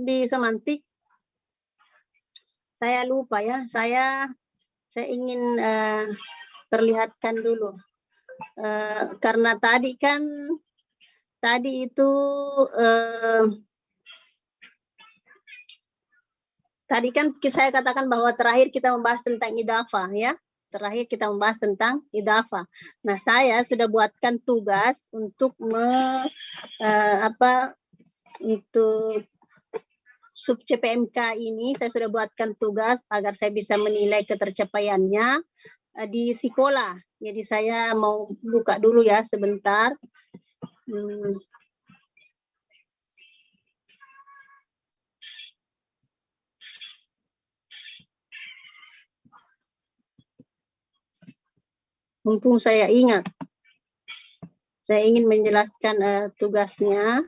di semantik, saya lupa ya. Saya ingin perlihatkan dulu. Karena tadi itu tadi kan saya katakan bahwa terakhir kita membahas tentang idafah ya. Terakhir kita membahas tentang idafah. Nah, saya sudah buatkan tugas untuk untuk sub CPMK ini, saya sudah buatkan tugas agar saya bisa menilai ketercapaiannya di sekolah. Jadi saya mau buka dulu ya sebentar. Mumpung saya ingat, saya ingin menjelaskan tugasnya.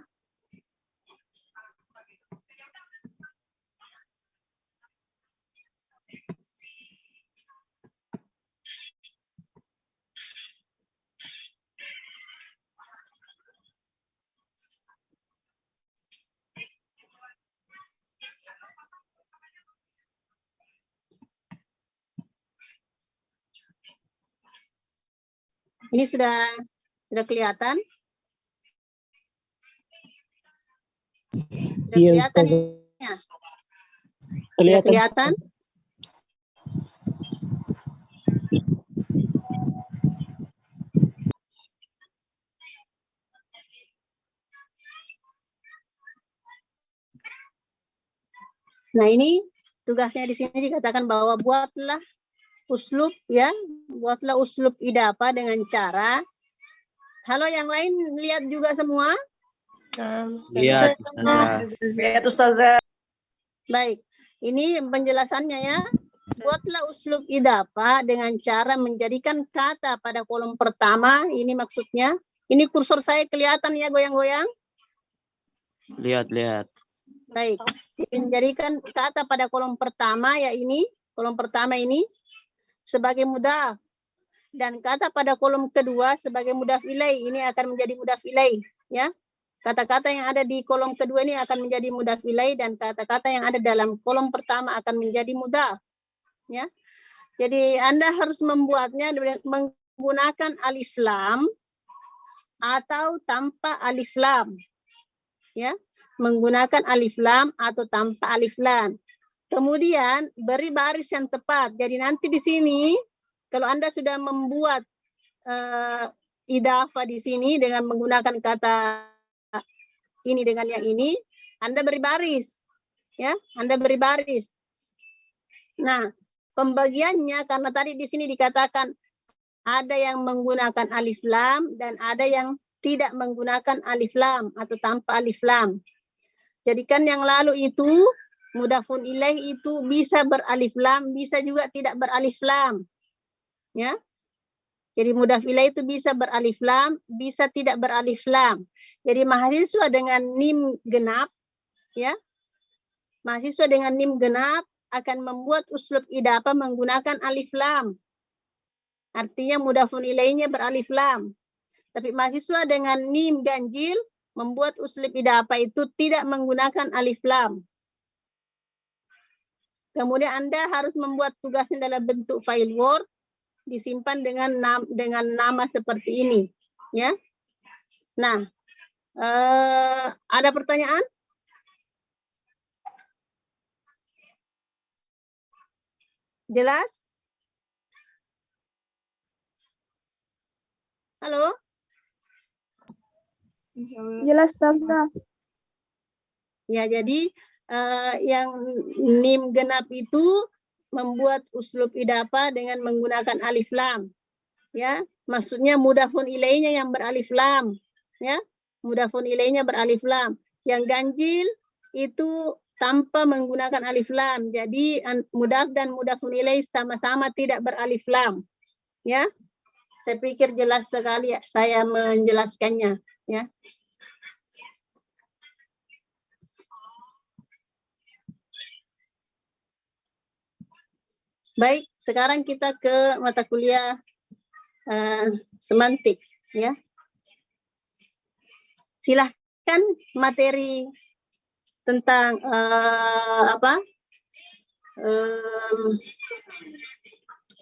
Ini sudah kelihatan? Sudah kelihatan ya? Sudah kelihatan? Nah, ini tugasnya di sini dikatakan bahwa buatlah uslub ya, buatlah uslub idafah dengan cara. Halo, yang lain lihat juga semua? Lihat, Ustazah. Baik, ini penjelasannya ya. Buatlah uslub idafah dengan cara menjadikan kata pada kolom pertama. Ini maksudnya. Ini kursor saya kelihatan ya goyang-goyang? Lihat. Baik, menjadikan kata pada kolom pertama ya ini, kolom pertama ini sebagai mudhaf, dan kata pada kolom kedua sebagai mudhaf ilaih. Ini akan menjadi mudhaf ilaih ya. Kata-kata yang ada di kolom kedua ini akan menjadi mudhaf ilaih, dan kata-kata yang ada dalam kolom pertama akan menjadi mudhaf ya. Jadi Anda harus membuatnya menggunakan alif lam atau tanpa alif lam ya. Menggunakan alif lam atau tanpa alif lam. Kemudian beri baris yang tepat. Jadi nanti di sini kalau Anda sudah membuat idafah di sini dengan menggunakan kata ini dengan yang ini, Anda beri baris. Ya, Anda beri baris. Nah, pembagiannya karena tadi di sini dikatakan ada yang menggunakan alif lam dan ada yang tidak menggunakan alif lam atau tanpa alif lam. Jadi kan yang lalu itu mudhafun ilaih itu bisa beralif lam, bisa juga tidak beralif lam. Ya. Jadi mudhaf ilaih itu bisa beralif lam, bisa tidak beralif lam. Jadi mahasiswa dengan NIM genap ya. Mahasiswa dengan NIM genap akan membuat uslub idafah menggunakan alif lam. Artinya mudhafun ilaihnya beralif lam. Tapi mahasiswa dengan NIM ganjil membuat uslub idafah itu tidak menggunakan alif lam. Kemudian Anda harus membuat tugasnya dalam bentuk file Word, disimpan dengan nama seperti ini, ya. Nah, ada pertanyaan? Jelas? Halo? Jelas, Tante. Ya, jadi yang NIM genap itu membuat uslub idafah dengan menggunakan alif lam. Ya, maksudnya mudhafun ilaihnya yang beralif lam, ya. Mudhafun ilaihnya beralif lam. Yang ganjil itu tanpa menggunakan alif lam. Jadi mudhaf dan mudhafun ilaih sama-sama tidak beralif lam. Ya. Saya pikir jelas sekali ya saya menjelaskannya, ya. Baik, sekarang kita ke mata kuliah semantik, ya. Silahkan materi tentang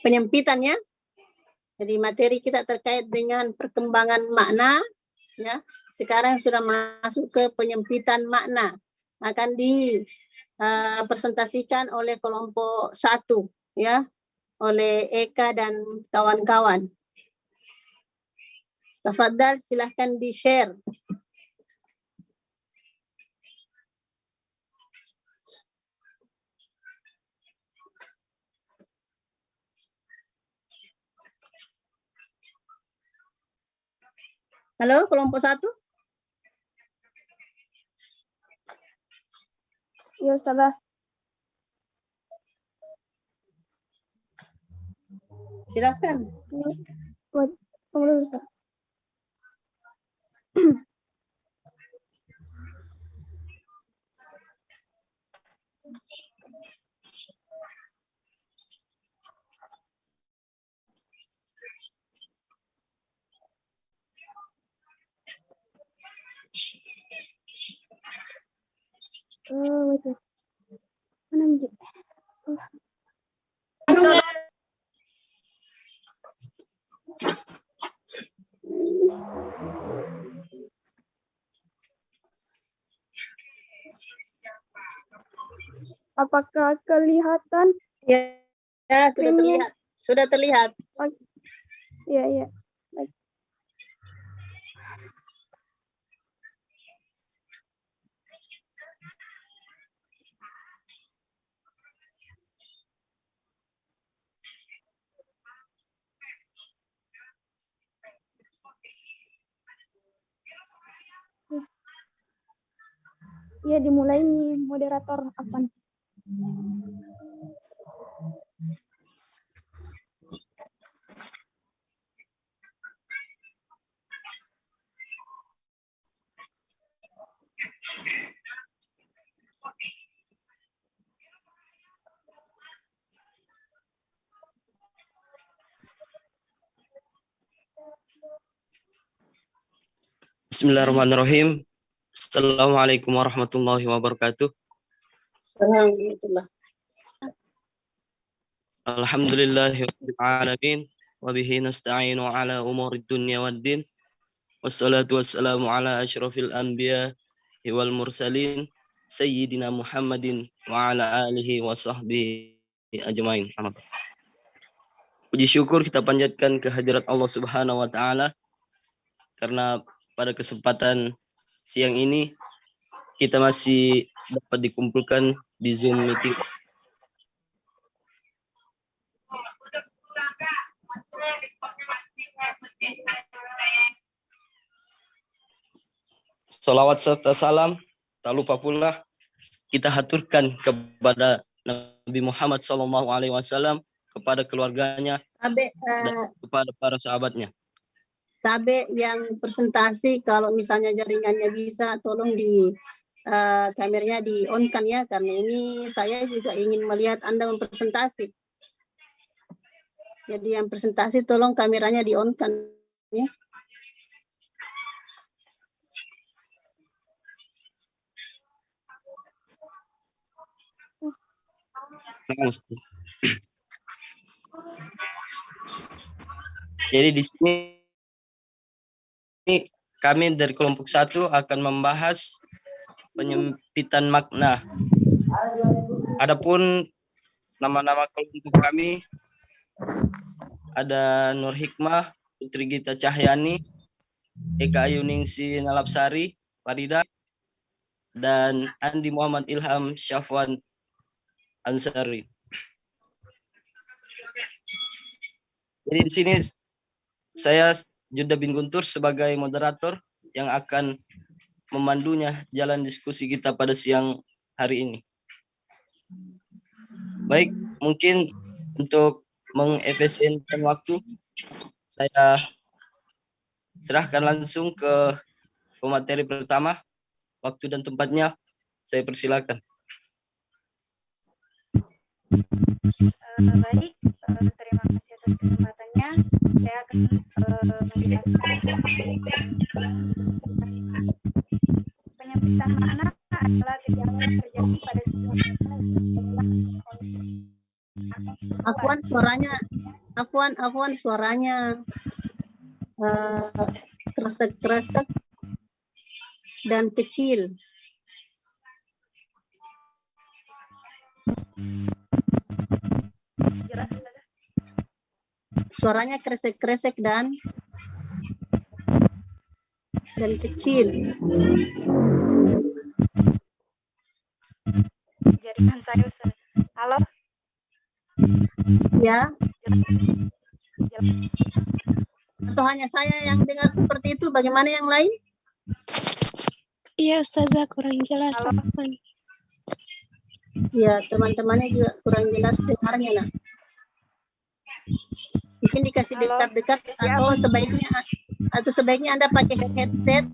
penyempitannya. Jadi materi kita terkait dengan perkembangan makna, ya. Sekarang sudah masuk ke penyempitan makna. Akan dipresentasikan oleh kelompok 1, ya, oleh Eka dan kawan-kawan. Tafadhal, silahkan di-share. Halo, kelompok 1? Ya, Ustazah. Silahkan. Tunggu dulu, Ustaz. Wait. Mana Mji? Apakah kelihatan? Ya, sudah terlihat. Sudah terlihat. Iya. Baik. Iya, dimulai nih moderator apa? Bismillahirrahmanirrahim. Assalamualaikum warahmatullahi wabarakatuh. Alhamdulillah. Alhamdulillahirabbil alamin wa bihi nasta'inu ala umurid dunya waddin. Wassalatu wassalamu ala asyrafil anbiya wal mursalin sayyidina Muhammadin wa ala alihi wa sahbihi ajmain. Puji syukur kita panjatkan kehadirat Allah Subhanahu wa taala karena pada kesempatan siang ini kita masih dapat dikumpulkan di Zoom meeting. Salawat serta salam tak lupa pula kita haturkan kepada Nabi Muhammad SAW, kepada keluarganya, dan kepada para sahabatnya. Tabe yang presentasi, kalau misalnya jaringannya bisa, tolong di kameranya di-on-kan ya, karena ini saya juga ingin melihat Anda mempresentasi. Jadi yang presentasi tolong kameranya di-on-kan ya. Jadi di sini kami dari kelompok 1 akan membahas penyempitan makna. Adapun nama-nama kelompok kami ada Nur Hikmah, Putri Gita Cahyani, Eka Ayuningsi Nalapsari, Farida, dan Andi Muhammad Ilham Syafwan Ansari. Jadi di sini saya Juda bin Guntur sebagai moderator yang akan memandunya jalan diskusi kita pada siang hari ini. Baik, mungkin untuk mengefisienkan waktu, saya serahkan langsung ke pemateri pertama. Waktu dan tempatnya saya persilakan. Baik, terima kasih atas kesempatannya. Saya akan menjelaskan penyempitan makna adalah gejala yang terjadi pada seseorang. Afwan suaranya kresek-kresek dan kecil. Jelas Ustazah? Suaranya kresek-kresek dan kecil. Jaringan saya Ustazah. Halo? Ya, Jelas. atau hanya saya yang dengar seperti itu? Bagaimana yang lain? Iya Ustazah, kurang jelas. Halo? Afwan. Ya, teman-temannya juga kurang jelas dengarnya, nak. Mungkin dikasih Halo? dekat-dekat Ya, atau sebaiknya Anda pakai headset.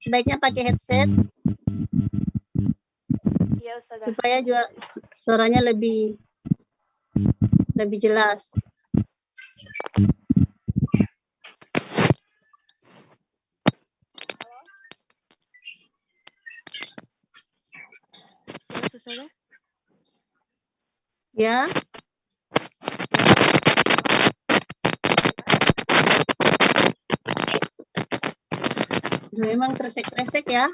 Sebaiknya pakai headset Iya Ustazah. supaya juga suaranya lebih jelas. Jelas Ustazah? Ya. Memang kresek-kresek ya.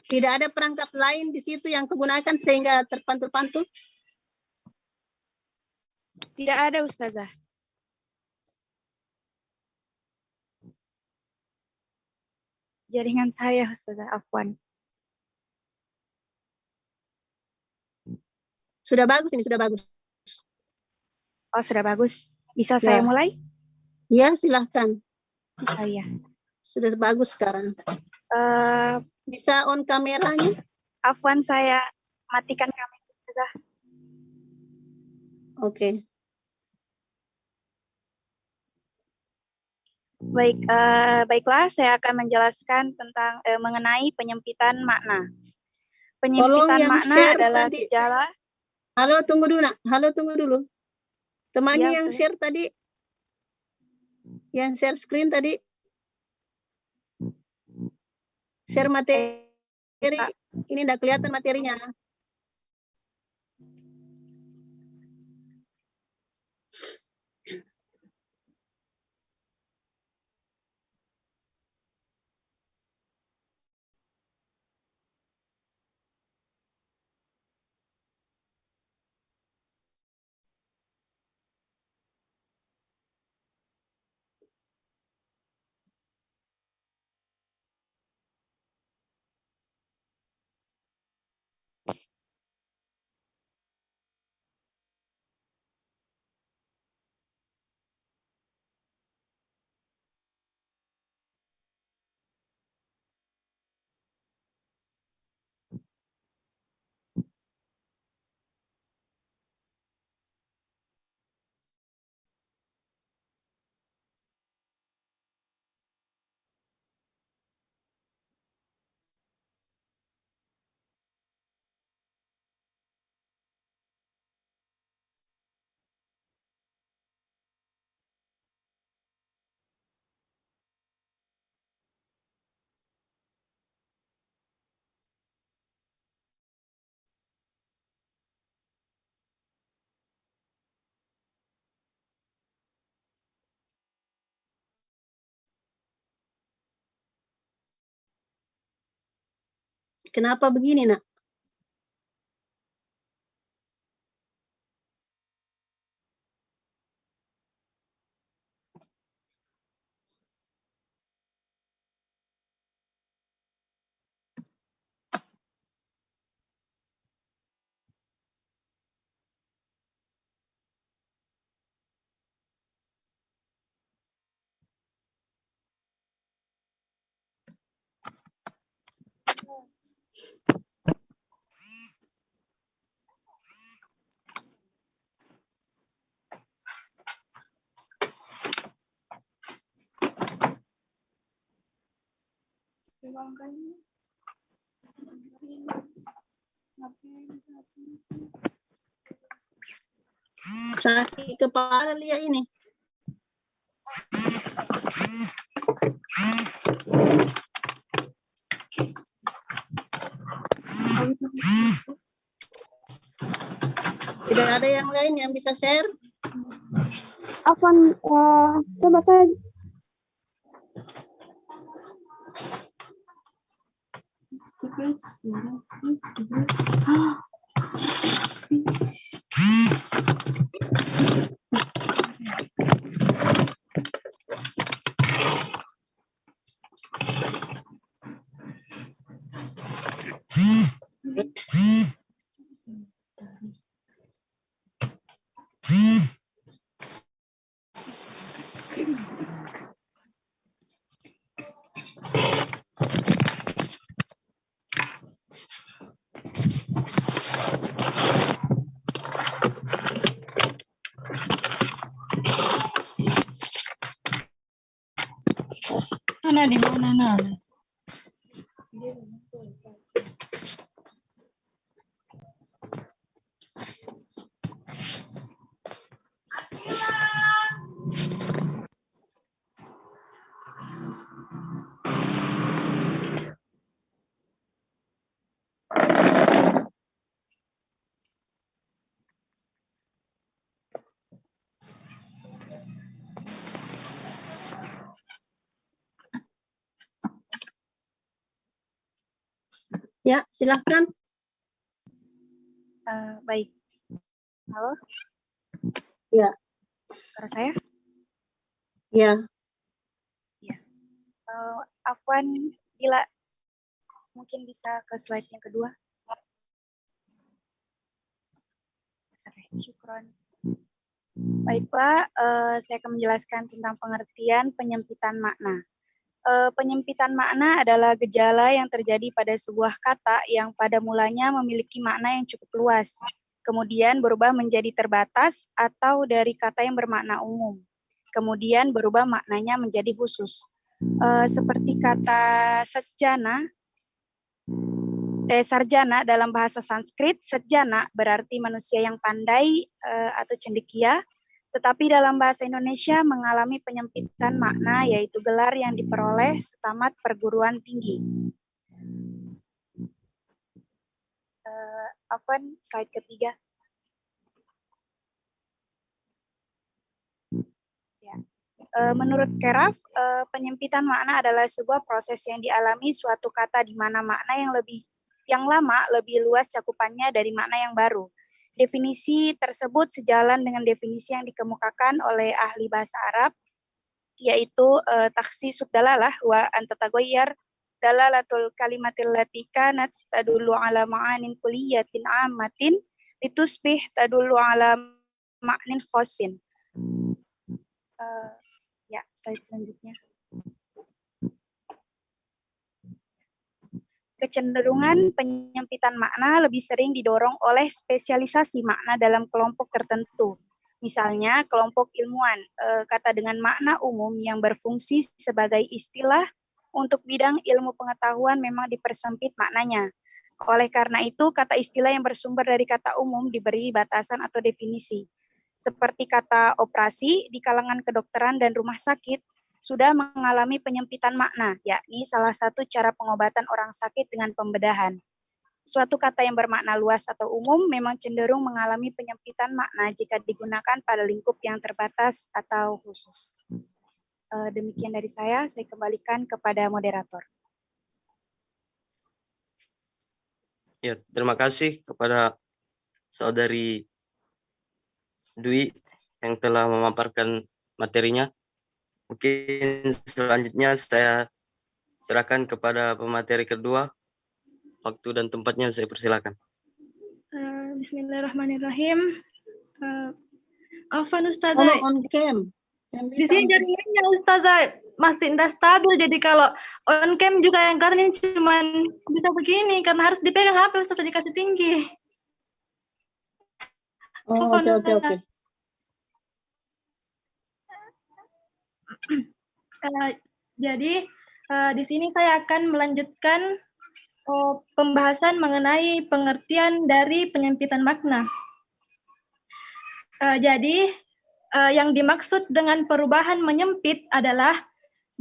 Tidak ada perangkat lain di situ yang digunakan sehingga terpantul-pantul? Tidak ada Ustazah. Jaringan saya Ustazah, afwan. Sudah bagus ini, sudah bagus. Oh, sudah bagus. Bisa Ya. saya mulai? Ya, silahkan. Iya. Sudah bagus sekarang. Bisa on kameranya? Afwan, saya matikan kamera Ustazah. Oke. Baiklah, saya akan menjelaskan tentang mengenai penyempitan makna. Tolong Penyempitan yang makna share adalah tadi. gejala. Halo, tunggu dulu, nak. Halo, tunggu dulu. Temannya Ya, yang Ustazah. share tadi, yang share screen tadi, share materi. Ini tidak kelihatan materinya. Kenapa begini, nak? Sakit kepala lihat ini. Tidak ada yang lain yang bisa share? Afwan, coba saya Mana di mana Nana? Ya, silahkan. Baik. Halo? Ya. Suara saya? Ya. Afwan, Dila, mungkin bisa ke slide yang kedua. Oke, syukron. Baiklah, saya akan menjelaskan tentang pengertian penyempitan makna. Penyempitan makna adalah gejala yang terjadi pada sebuah kata yang pada mulanya memiliki makna yang cukup luas, kemudian berubah menjadi terbatas atau dari kata yang bermakna umum, kemudian berubah maknanya menjadi khusus. Seperti kata sarjana dalam bahasa Sanskrit, sarjana berarti manusia yang pandai atau cendekia, tetapi dalam bahasa Indonesia mengalami penyempitan makna, yaitu gelar yang diperoleh setamat perguruan tinggi. Afwan, slide ketiga. Ya. Menurut Keraf, penyempitan makna adalah sebuah proses yang dialami suatu kata di mana makna yang lama lebih luas cakupannya dari makna yang baru. Definisi tersebut sejalan dengan definisi yang dikemukakan oleh ahli bahasa Arab, yaitu takhsisud dalalah wa antataghayyar dalalatul kalimatil lati kanat tadullu ala ma'anin kulliyatin ammatin litusbih tadullu ala ma'nin khosin. Ya, slide selanjutnya. Kecenderungan penyempitan makna lebih sering didorong oleh spesialisasi makna dalam kelompok tertentu. Misalnya, kelompok ilmuwan, kata dengan makna umum yang berfungsi sebagai istilah untuk bidang ilmu pengetahuan memang dipersempit maknanya. Oleh karena itu, kata istilah yang bersumber dari kata umum diberi batasan atau definisi. Seperti kata operasi di kalangan kedokteran dan rumah sakit, sudah mengalami penyempitan makna, yakni salah satu cara pengobatan orang sakit dengan pembedahan. Suatu kata yang bermakna luas atau umum memang cenderung mengalami penyempitan makna jika digunakan pada lingkup yang terbatas atau khusus. Demikian dari saya kembalikan kepada moderator. Ya, terima kasih kepada saudari Dwi yang telah memaparkan materinya. Mungkin selanjutnya saya serahkan kepada pemateri kedua. Waktu dan tempatnya saya persilakan. Bismillahirrahmanirrahim. Afwan Ustazah. Kalau on cam. Di sini jaringannya Ustazah masih tidak stabil, jadi kalau on cam juga yang karena ini cuma bisa begini karena harus dipegang HP Ustazah dikasih tinggi. Oh, oke. Jadi di sini saya akan melanjutkan pembahasan mengenai pengertian dari penyempitan makna. Jadi yang dimaksud dengan perubahan menyempit adalah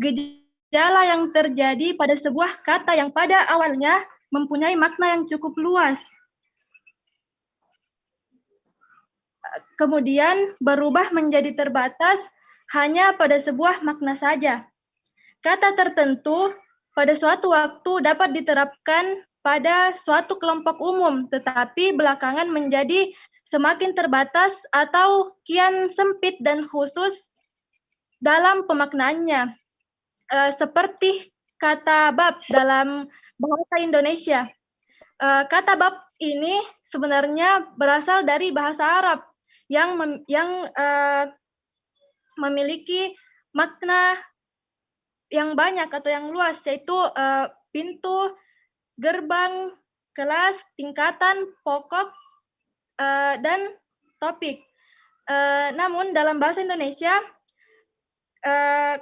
gejala yang terjadi pada sebuah kata yang pada awalnya mempunyai makna yang cukup luas, kemudian berubah menjadi terbatas hanya pada sebuah makna saja. Kata tertentu pada suatu waktu dapat diterapkan pada suatu kelompok umum, tetapi belakangan menjadi semakin terbatas atau kian sempit dan khusus dalam pemaknaannya. Seperti kata bab dalam bahasa Indonesia. Kata bab ini sebenarnya berasal dari bahasa Arab yang memiliki makna yang banyak atau yang luas, yaitu pintu, gerbang, kelas, tingkatan, pokok, dan topik. Namun dalam bahasa Indonesia,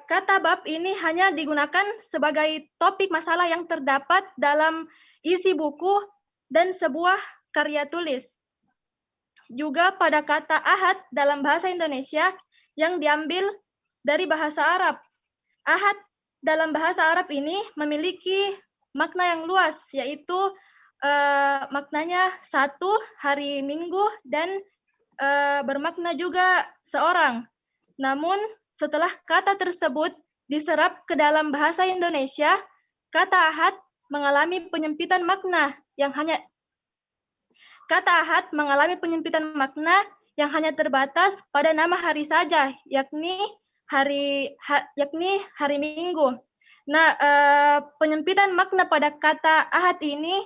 kata bab ini hanya digunakan sebagai topik masalah yang terdapat dalam isi buku dan sebuah karya tulis. Juga pada kata ahad dalam bahasa Indonesia yang diambil dari bahasa Arab. Ahad dalam bahasa Arab ini memiliki makna yang luas, yaitu maknanya satu, hari Minggu, dan bermakna juga seorang. Namun setelah kata tersebut diserap ke dalam bahasa Indonesia, kata ahad mengalami penyempitan makna yang hanya terbatas pada nama hari saja, yakni hari Minggu. Nah, penyempitan makna pada kata ahad ini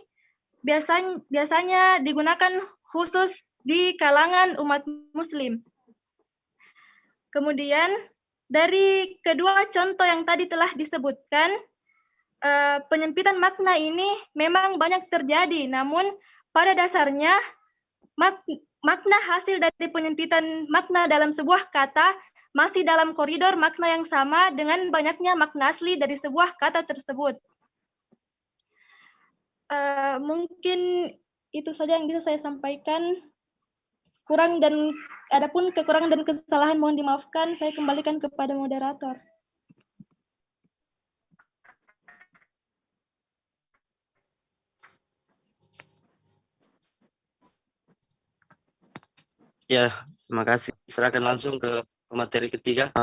biasanya digunakan khusus di kalangan umat Muslim. Kemudian dari kedua contoh yang tadi telah disebutkan, penyempitan makna ini memang banyak terjadi, namun pada dasarnya makna hasil dari penyempitan makna dalam sebuah kata masih dalam koridor makna yang sama dengan banyaknya makna asli dari sebuah kata tersebut. Mungkin itu saja yang bisa saya sampaikan. Adapun kekurangan dan kesalahan mohon dimaafkan. Saya kembalikan kepada moderator. Ya, terima kasih. Serahkan langsung ke materi ketiga.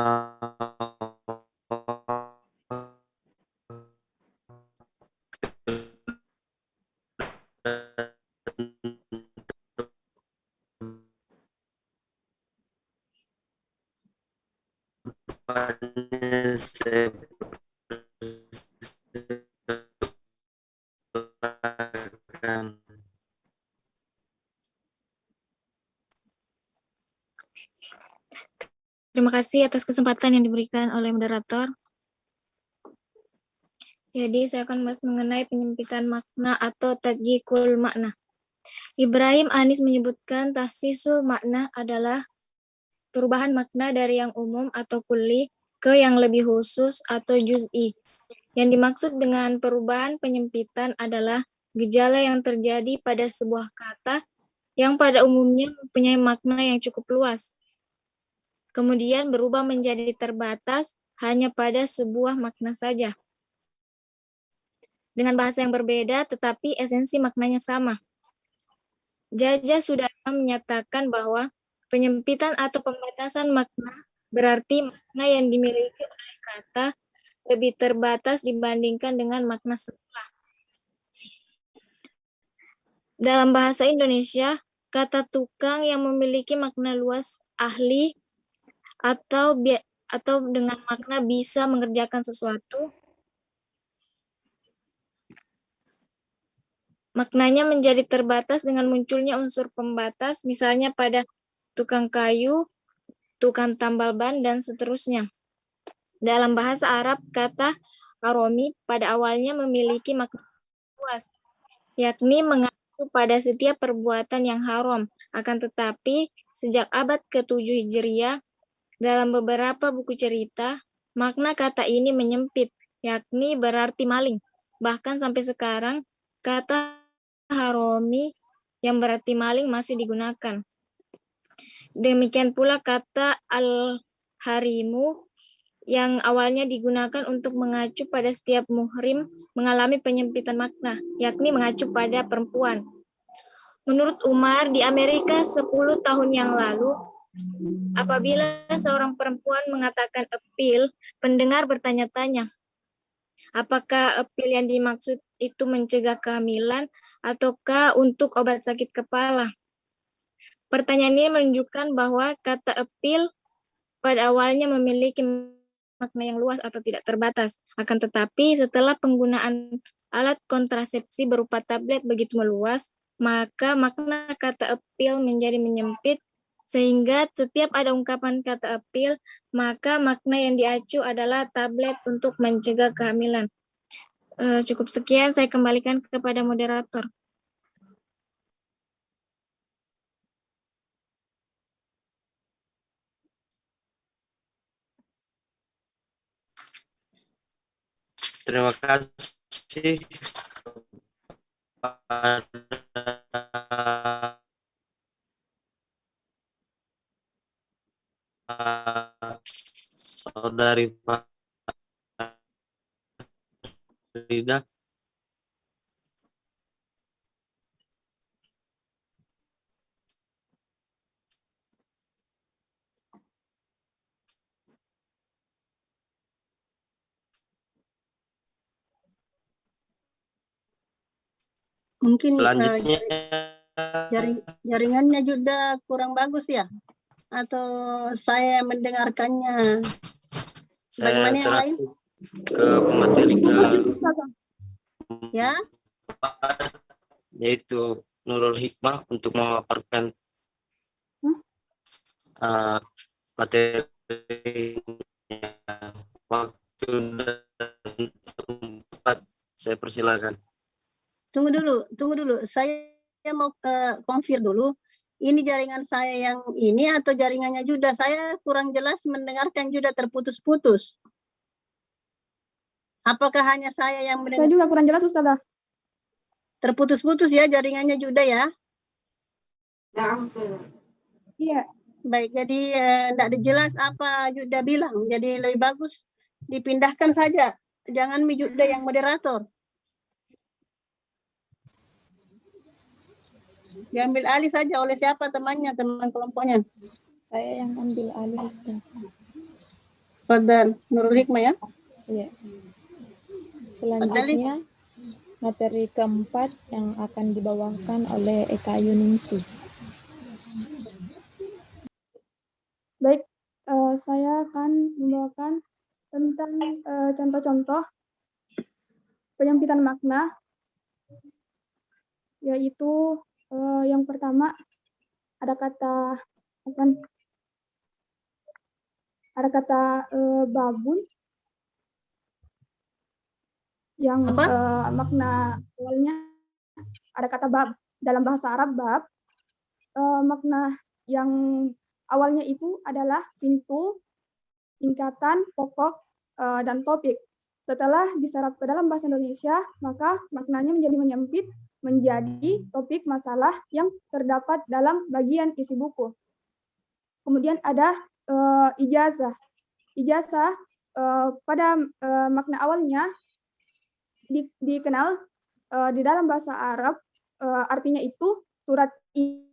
Terima kasih atas kesempatan yang diberikan oleh moderator. Jadi saya akan bahas mengenai penyempitan makna atau tadyikul makna. Ibrahim Anis menyebutkan tahsisul makna adalah perubahan makna dari yang umum atau kulli ke yang lebih khusus atau juz'i. Yang dimaksud dengan perubahan penyempitan adalah gejala yang terjadi pada sebuah kata yang pada umumnya mempunyai makna yang cukup luas, kemudian berubah menjadi terbatas hanya pada sebuah makna saja. Dengan bahasa yang berbeda, tetapi esensi maknanya sama. Jaja sudah menyatakan bahwa penyempitan atau pembatasan makna berarti makna yang dimiliki oleh kata lebih terbatas dibandingkan dengan makna semula. Dalam bahasa Indonesia, kata tukang yang memiliki makna luas ahli atau dengan makna bisa mengerjakan sesuatu, maknanya menjadi terbatas dengan munculnya unsur pembatas, misalnya pada tukang kayu, tukang tambal ban, dan seterusnya. Dalam bahasa Arab, kata haromi pada awalnya memiliki makna luas, yakni mengacu pada setiap perbuatan yang haram. Akan tetapi, sejak abad ke-7 Hijriah, dalam beberapa buku cerita, makna kata ini menyempit, yakni berarti maling. Bahkan sampai sekarang, kata haromi yang berarti maling masih digunakan. Demikian pula kata al-harimu yang awalnya digunakan untuk mengacu pada setiap muhrim mengalami penyempitan makna, yakni mengacu pada perempuan. Menurut Umar, di Amerika 10 tahun yang lalu, apabila seorang perempuan mengatakan appeal, pendengar bertanya-tanya, apakah appeal yang dimaksud itu mencegah kehamilan ataukah untuk obat sakit kepala? Pertanyaan ini menunjukkan bahwa kata appeal pada awalnya memiliki makna yang luas atau tidak terbatas. Akan tetapi setelah penggunaan alat kontrasepsi berupa tablet begitu meluas, maka makna kata appeal menjadi menyempit, sehingga setiap ada ungkapan kata appeal, maka makna yang diacu adalah tablet untuk mencegah kehamilan. Cukup sekian, saya kembalikan kepada moderator. Terima kasih kepada saudari Farida. Mungkin Selanjutnya jaringannya juga kurang bagus ya, atau saya mendengarkannya. saya Bagaimana yang lain? serahkan ke pemateri Ya, yaitu Nurul Hikmah untuk memaparkan materi waktu dan tempat. Saya persilakan. tunggu dulu. Saya mau konfir dulu. Ini jaringan saya yang ini atau jaringannya Juda? Saya kurang jelas mendengarkan Juda terputus-putus. Apakah hanya saya yang Saya mendengar juga kurang jelas, Ustazah. terputus-putus ya jaringannya Juda ya? Iya. Baik, jadi tidak jelas apa Juda bilang. Jadi lebih bagus dipindahkan saja. Jangan Juda yang moderator. Diambil alih saja oleh siapa temannya, teman kelompoknya. Saya yang ambil alih, Ustaz. Fadhal Nurul Hikmah ya. Iya. Selanjutnya, materi keempat yang akan dibawakan oleh Eka Yuningsi. Baik, saya akan membawakan tentang contoh-contoh penyempitan makna, yaitu yang pertama ada kata babun yang makna awalnya ada kata bab dalam bahasa Arab bab, makna yang awalnya itu adalah pintu, tingkatan, pokok, dan topik. Setelah diserap ke dalam bahasa Indonesia, maka maknanya menjadi menyempit menjadi topik masalah yang terdapat dalam bagian isi buku. Kemudian ada ijazah. Ijazah pada makna awalnya dikenal di dalam bahasa Arab, artinya itu surat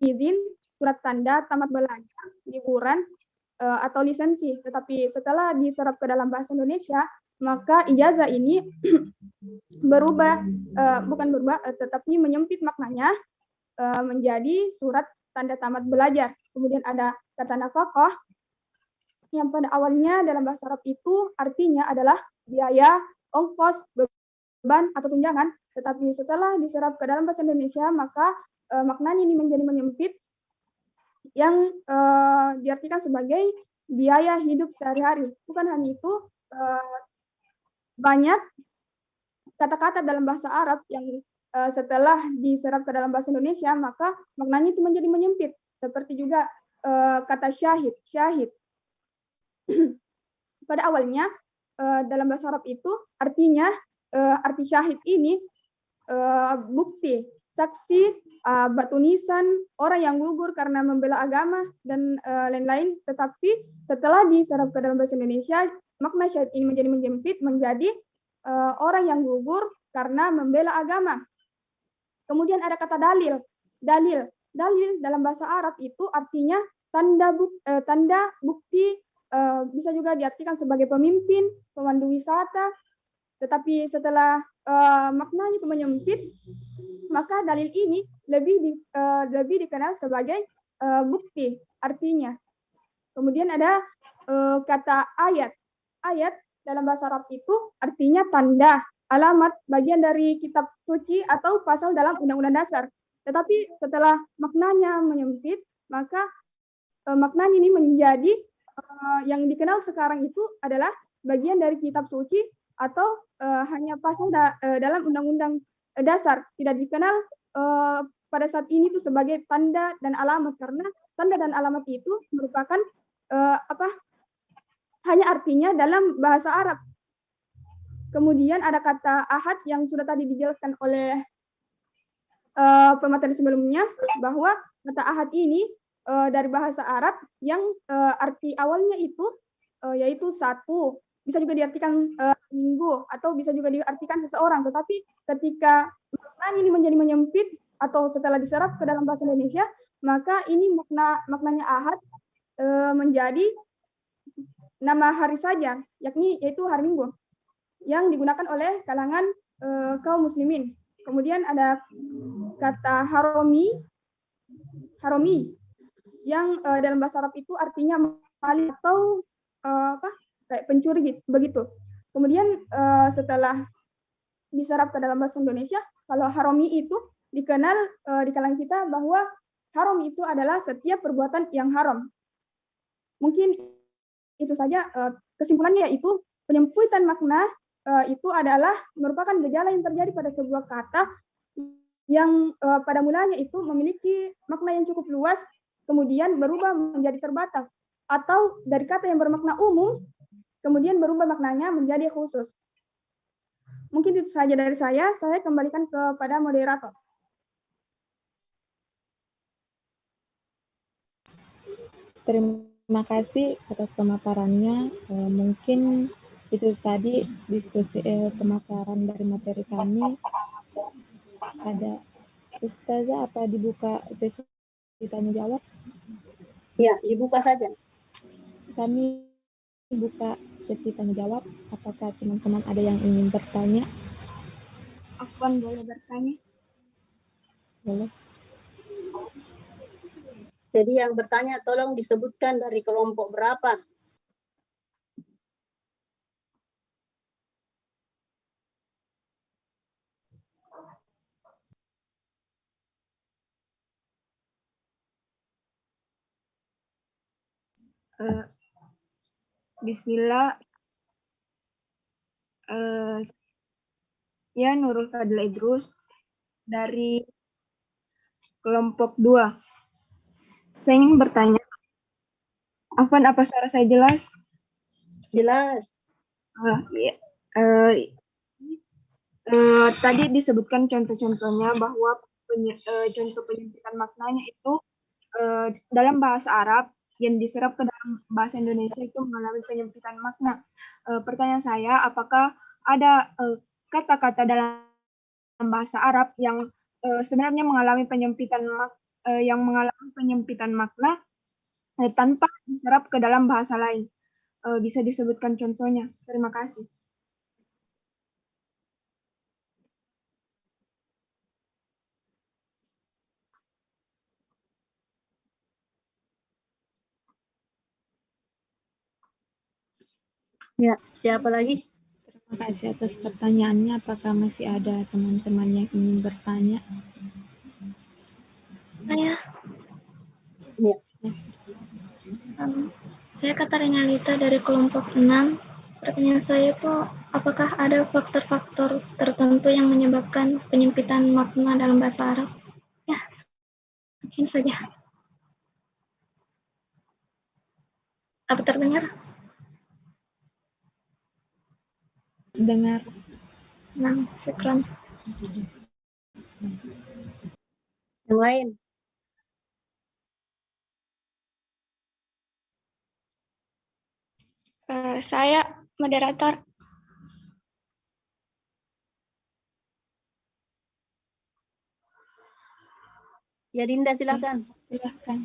izin, surat tanda tamat belajar, liburan, atau lisensi. Tetapi setelah diserap ke dalam bahasa Indonesia, maka ijazah ini tetapi menyempit maknanya menjadi surat tanda tamat belajar. Kemudian ada kata nafkah yang pada awalnya dalam bahasa Arab itu artinya adalah biaya, ongkos, beban atau tunjangan. Tetapi setelah diserap ke dalam bahasa Indonesia, maka maknanya ini menjadi menyempit yang diartikan sebagai biaya hidup sehari-hari. Bukan hanya itu, banyak kata-kata dalam bahasa Arab yang setelah diserap ke dalam bahasa Indonesia, maka maknanya itu menjadi menyempit. Seperti juga kata syahid. Pada awalnya dalam bahasa Arab itu artinya arti syahid ini bukti, saksi, batu nisan, orang yang gugur karena membela agama dan lain-lain. Tetapi setelah diserap ke dalam bahasa Indonesia, makna syahid ini menjadi menjempit menjadi orang yang gugur karena membela agama. Kemudian ada kata dalil. Dalil dalam bahasa Arab itu artinya tanda bukti, bisa juga diartikan sebagai pemimpin, pemandu wisata. Tetapi setelah maknanya itu menyempit, maka dalil ini lebih dikenal sebagai bukti artinya. Kemudian ada kata ayat. Ayat dalam bahasa Arab itu artinya tanda, alamat, bagian dari kitab suci atau pasal dalam Undang-Undang Dasar. Tetapi setelah maknanya menyempit, maka maknanya ini menjadi yang dikenal sekarang itu adalah bagian dari kitab suci atau hanya pasal dalam Undang-Undang Dasar. Tidak dikenal pada saat ini itu sebagai tanda dan alamat, karena tanda dan alamat itu merupakan hanya artinya dalam bahasa Arab. Kemudian ada kata ahad yang sudah tadi dijelaskan oleh pemateri sebelumnya, bahwa kata ahad ini dari bahasa Arab yang arti awalnya itu yaitu satu, bisa juga diartikan minggu, atau bisa juga diartikan seseorang. Tetapi ketika maknanya ini menjadi menyempit atau setelah diserap ke dalam bahasa Indonesia, maka ini maknanya ahad menjadi nama hari saja, yaitu hari Minggu yang digunakan oleh kalangan kaum muslimin. Kemudian ada kata haromi yang dalam bahasa Arab itu artinya maling atau kayak pencuri begitu. Kemudian setelah diserap ke dalam bahasa Indonesia, kalau haromi itu dikenal di kalangan kita bahwa haram itu adalah setiap perbuatan yang haram. Mungkin itu saja kesimpulannya, yaitu penyempitan makna itu adalah merupakan gejala yang terjadi pada sebuah kata yang pada mulanya itu memiliki makna yang cukup luas, kemudian berubah menjadi terbatas, atau dari kata yang bermakna umum, kemudian berubah maknanya menjadi khusus. Mungkin itu saja dari saya kembalikan kepada moderator. Terima kasih atas pemaparannya. Mungkin itu tadi diskusi pemaparan dari materi kami. Ada Ustazah, apa dibuka sesi tanya jawab? Ya, dibuka saja. Kami buka sesi tanya jawab. Apakah teman-teman ada yang ingin bertanya? Afwan, boleh bertanya? Boleh. Jadi yang bertanya tolong disebutkan dari kelompok berapa. Bismillah. Ya, Nurul Fadla Idrus dari kelompok 2. Saya ingin bertanya, Afwan, apa suara saya jelas? Jelas. Ya. Tadi disebutkan contoh-contohnya bahwa contoh penyempitan maknanya itu dalam bahasa Arab yang diserap ke dalam bahasa Indonesia itu mengalami penyempitan makna. Pertanyaan saya, apakah ada kata-kata dalam bahasa Arab yang sebenarnya mengalami penyempitan makna tanpa diserap ke dalam bahasa lain? Bisa disebutkan contohnya? Terima kasih. Ya, siapa lagi? Terima kasih atas pertanyaannya. Apakah masih ada teman-teman yang ingin bertanya? Saya. Ya. Saya Katarina Lita dari kelompok 6. Pertanyaan saya tuh, apakah ada faktor-faktor tertentu yang menyebabkan penyempitan makna dalam bahasa Arab? Ya, mungkin saja. Apa terdengar? Dengar. Nah, syukran. Yang lain? Saya Moderator. Ya Dinda silakan. Silahkan.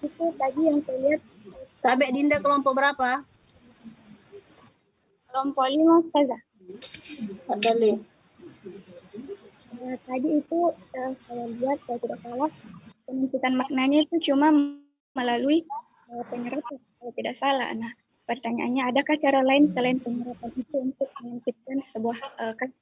Itu tadi yang saya lihat Sampai Dinda kelompok berapa? Kelompok 5, Ustazah. Adali. tadi itu saya lihat saya tidak salah penyempitan maknanya itu cuma melalui penyerapan kalau tidak salah. Nah, pertanyaannya adakah cara lain selain penyerapan itu untuk menyempitkan sebuah kata?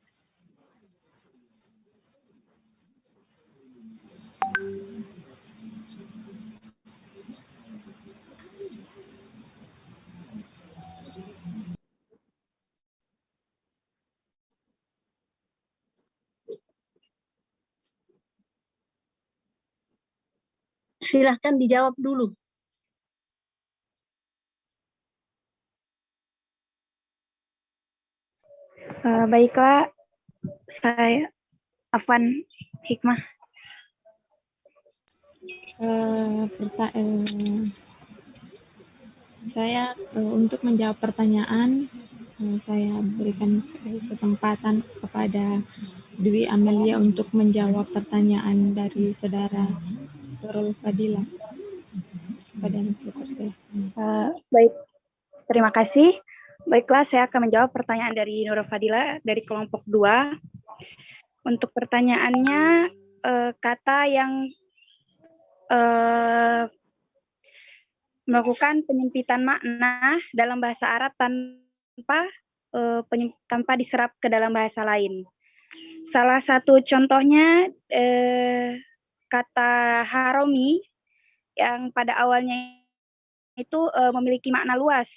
Silahkan dijawab dulu. Baiklah, saya Afwan Hikmah. Saya untuk menjawab pertanyaan, saya berikan kesempatan kepada Dwi Amelia untuk menjawab pertanyaan dari saudara Nurul Fadila. Baik, terima kasih. Baiklah, saya akan menjawab pertanyaan dari Nurul Fadila dari kelompok 2. Untuk pertanyaannya, kata yang melakukan penyempitan makna dalam bahasa Arab tanpa diserap ke dalam bahasa lain. Salah satu contohnya kata haromi yang pada awalnya itu memiliki makna luas.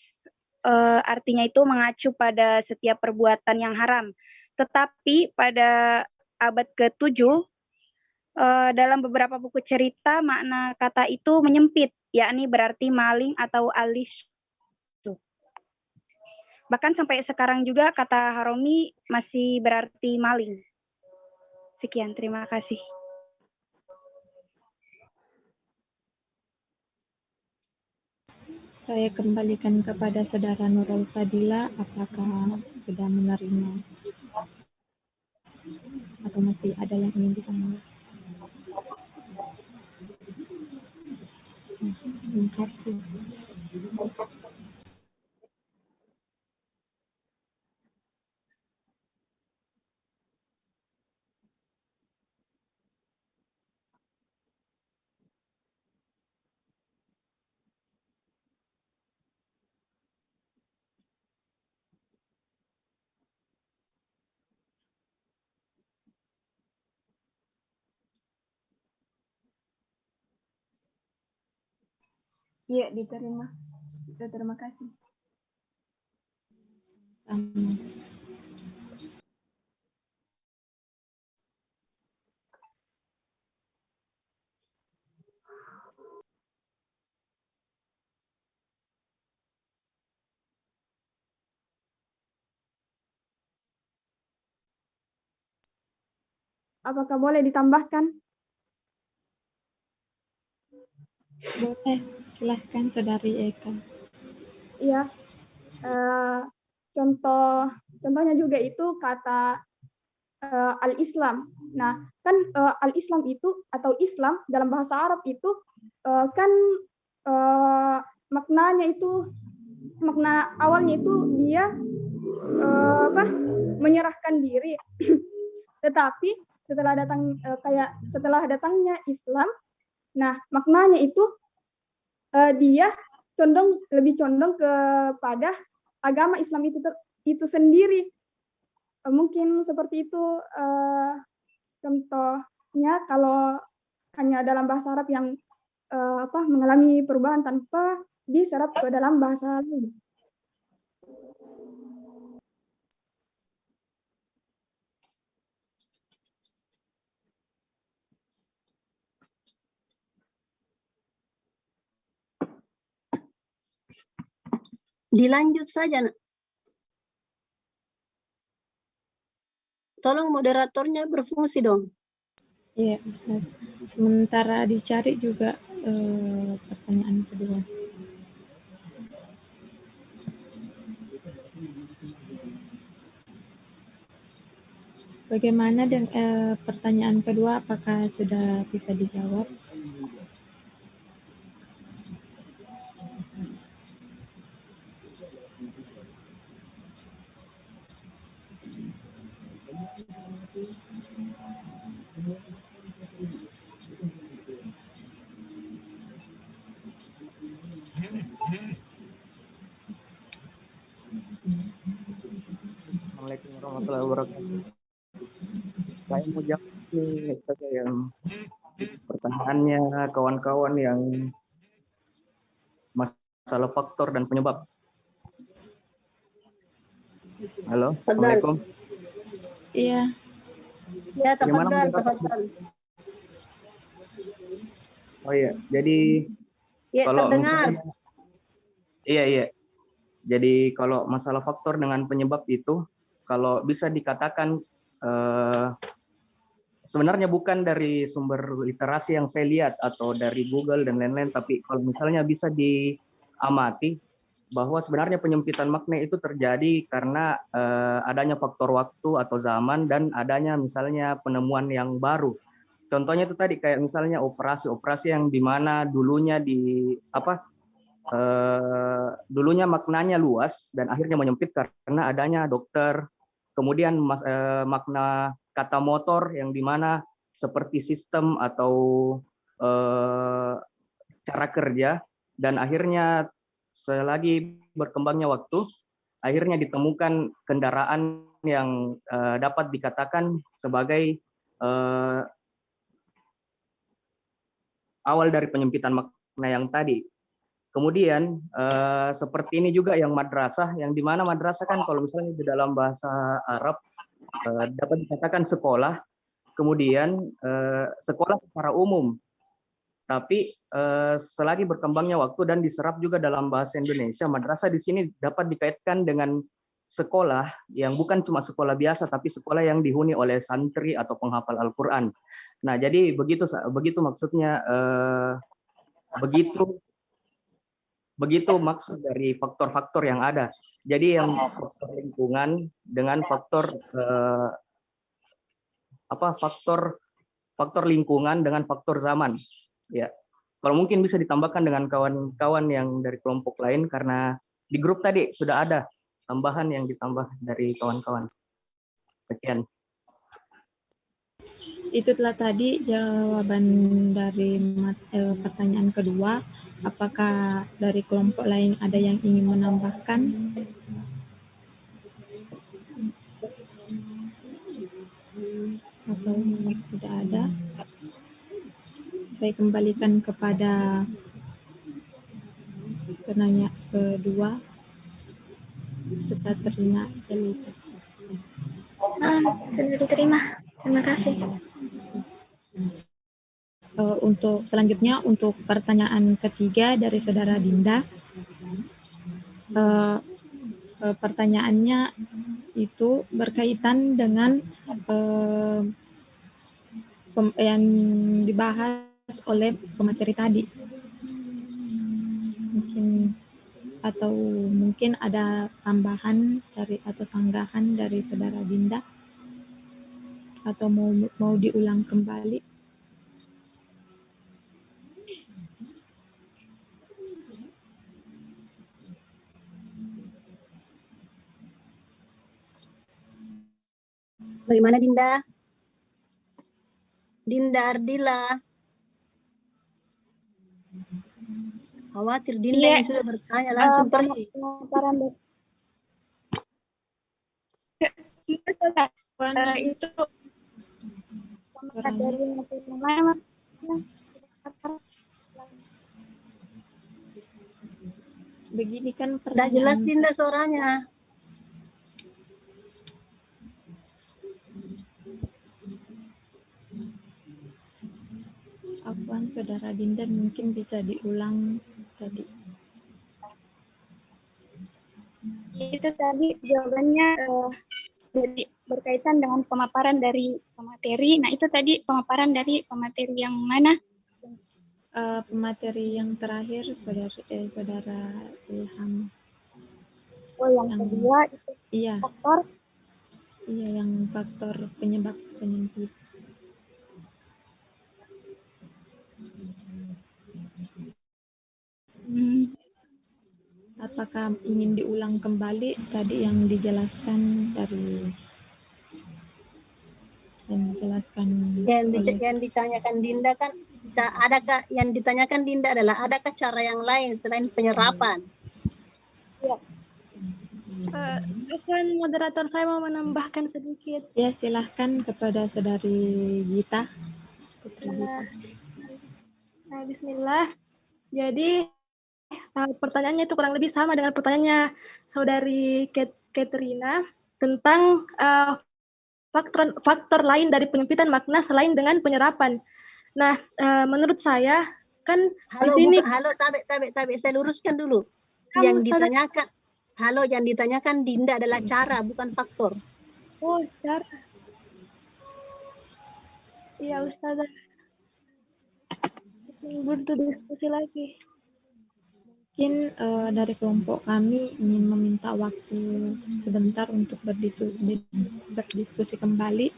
Artinya itu mengacu pada setiap perbuatan yang haram. Tetapi pada abad ke-7 dalam beberapa buku cerita makna kata itu menyempit, yakni berarti maling atau alis. Bahkan sampai sekarang juga kata haromi masih berarti maling. Sekian, terima kasih. Saya kembalikan kepada saudara Nurul Fadila, apakah sudah menerima atau masih ada yang ingin ditanya? Terima kasih. Iya, diterima. Terima kasih. Apakah boleh ditambahkan? Boleh, silahkan saudari Eka. Iya. Contohnya juga itu kata al-Islam. Nah, kan al-Islam itu atau Islam dalam bahasa Arab itu kan maknanya itu makna awalnya itu dia menyerahkan diri. Tetapi setelah datangnya Islam, nah maknanya itu dia lebih condong kepada agama Islam itu sendiri. Mungkin seperti itu contohnya kalau hanya dalam bahasa Arab yang mengalami perubahan tanpa diserap ke dalam bahasa lain. Dilanjut saja, Nak. Tolong moderatornya berfungsi dong. Iya, Ustaz. Sementara dicari juga pertanyaan kedua. Bagaimana dengan pertanyaan kedua, apakah sudah bisa dijawab? Assalamualaikum warahmatullahi wabarakatuh. Saya mau jawab nih saja yang pertanyaannya kawan-kawan yang masalah faktor dan penyebab. Halo, Assalamualaikum. Iya. Ya, Gimana tafadhal. Oh iya, jadi Ya, kalau terdengar. Iya. Jadi kalau masalah faktor dengan penyebab itu, kalau bisa dikatakan sebenarnya bukan dari sumber literasi yang saya lihat atau dari Google dan lain-lain, tapi kalau misalnya bisa diamati bahwa sebenarnya penyempitan makna itu terjadi karena adanya faktor waktu atau zaman dan adanya misalnya penemuan yang baru. Contohnya itu tadi kayak misalnya operasi yang dimana dulunya dulunya maknanya luas dan akhirnya menyempit karena adanya dokter. Kemudian makna kata motor yang dimana seperti sistem atau cara kerja, dan akhirnya selagi berkembangnya waktu, akhirnya ditemukan kendaraan yang dapat dikatakan sebagai awal dari penyempitan makna yang tadi. Kemudian seperti ini juga yang madrasah, yang dimana madrasah kan kalau misalnya di dalam bahasa Arab dapat dikatakan sekolah, kemudian sekolah secara umum. Tapi selagi berkembangnya waktu dan diserap juga dalam bahasa Indonesia, madrasah di sini dapat dikaitkan dengan sekolah yang bukan cuma sekolah biasa, tapi sekolah yang dihuni oleh santri atau penghafal Al-Quran. Nah, jadi begitu maksudnya, begitu maksud dari faktor-faktor yang ada. Jadi yang faktor lingkungan dengan faktor faktor lingkungan dengan faktor zaman. Ya, kalau mungkin bisa ditambahkan dengan kawan-kawan yang dari kelompok lain karena di grup tadi sudah ada tambahan yang ditambah dari kawan-kawan. Sekian. Itu telah tadi jawaban dari pertanyaan kedua. Apakah dari kelompok lain ada yang ingin menambahkan? Atau tidak ada? Saya kembalikan kepada penanya kedua. Sudah terima. Sudah diterima. Terima kasih. Untuk selanjutnya, untuk pertanyaan ketiga dari Saudara Dinda, pertanyaannya itu berkaitan dengan yang dibahas oleh pemateri tadi. Mungkin ada tambahan dari atau sanggahan dari Saudara Dinda, atau mau diulang kembali? Bagaimana Dinda? Dinda Ardila. Khawatir Dinda ini sudah bertanya langsung pergi. Itu begini kan tidak jelas Dinda suaranya. Afwan, Saudara Dinda, mungkin bisa diulang tadi. Itu tadi jawabannya dari berkaitan dengan pemaparan dari pemateri. Nah, itu tadi pemaparan dari pemateri yang mana? Pemateri yang terakhir, Saudara Ilham. Oh, yang kedua itu iya. faktor. Iya, yang faktor penyebab penyempit. Apakah ingin diulang kembali tadi yang dijelaskan dari Yang ditanyakan Dinda kan, adakah yang ditanyakan Dinda adalah adakah cara yang lain selain penyerapan? Ya. Afwan, moderator, saya mau menambahkan sedikit. Ya, silahkan kepada Saudari Gita. Bismillah. Jadi pertanyaannya itu kurang lebih sama dengan pertanyaannya Saudari Katerina tentang faktor lain dari penyempitan makna selain dengan penyerapan. Nah, menurut saya kan halo, di sini tabe, saya luruskan dulu. Yang ditanyakan, yang ditanyakan Dinda adalah cara, bukan faktor. Oh, cara. Iya, Ustazah. Butuh diskusi lagi. Mungkin dari kelompok kami ingin meminta waktu sebentar untuk berdiskusi kembali.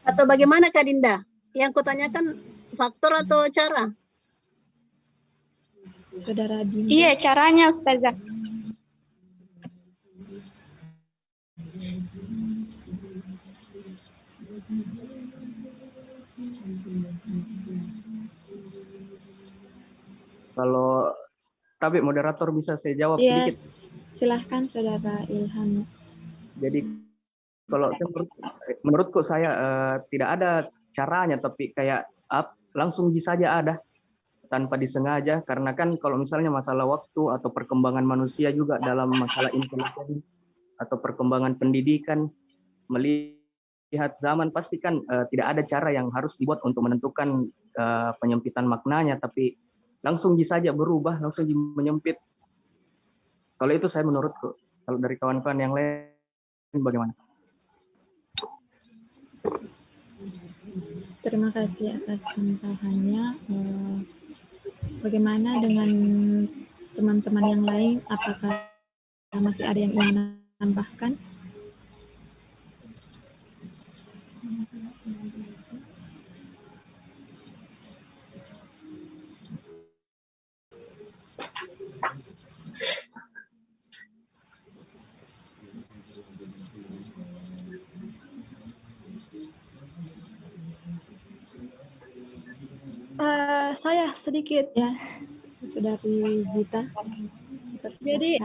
Atau bagaimana Kak Dinda? Yang kutanyakan faktor atau cara? Saudara Dinda. Iya, caranya Ustazah. Kalau tapi moderator bisa saya jawab sedikit. Silahkan Saudara Ilham. Jadi kalau menurutku saya tidak ada caranya, tapi kayak langsung bisa saja ada tanpa disengaja, karena kan kalau misalnya masalah waktu atau perkembangan manusia juga dalam masalah intelijen atau perkembangan pendidikan, melihat zaman pasti kan tidak ada cara yang harus dibuat untuk menentukan penyempitan maknanya, tapi langsung saja berubah, langsung menyempit. Kalau itu saya menurutku. Kalau dari kawan-kawan yang lain bagaimana? Terima kasih atas pengetahuannya. Bagaimana dengan teman-teman yang lain? Apakah masih ada yang ingin menambahkan? Saya sedikit. Ya, Saudari Gita. Jadi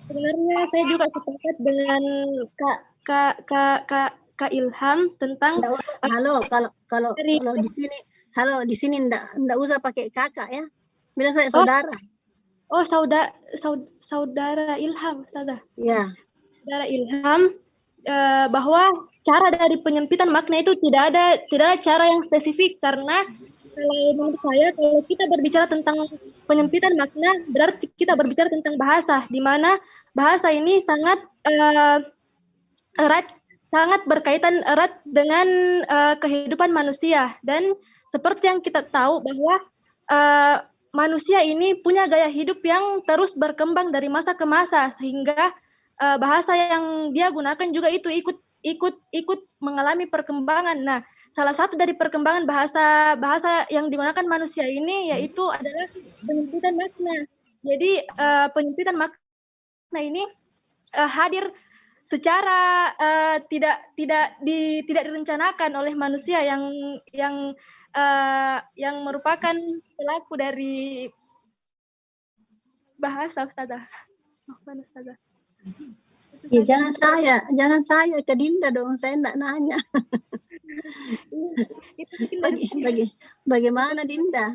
sebenarnya saya juga sepakat dengan Kak Ilham tentang kalau di sini enggak usah pakai kakak ya. Bilang saya saudara. Oh, saudara Ilham, Ustazah. Ya. Saudara Ilham, bahwa cara dari penyempitan makna itu tidak ada cara yang spesifik, karena kalau menurut saya kalau kita berbicara tentang penyempitan makna berarti kita berbicara tentang bahasa, di mana bahasa ini sangat erat, sangat berkaitan erat dengan kehidupan manusia, dan seperti yang kita tahu bahwa manusia ini punya gaya hidup yang terus berkembang dari masa ke masa, sehingga bahasa yang dia gunakan juga itu ikut mengalami perkembangan. Nah, salah satu dari perkembangan bahasa yang digunakan manusia ini yaitu adalah penyempitan makna. Jadi penyempitan makna ini hadir secara tidak direncanakan oleh manusia yang merupakan pelaku dari bahasa, Ustazah. Ustazah. Ya, jangan saya ke Dinda dong, saya enggak nanya. Bagaimana Dinda?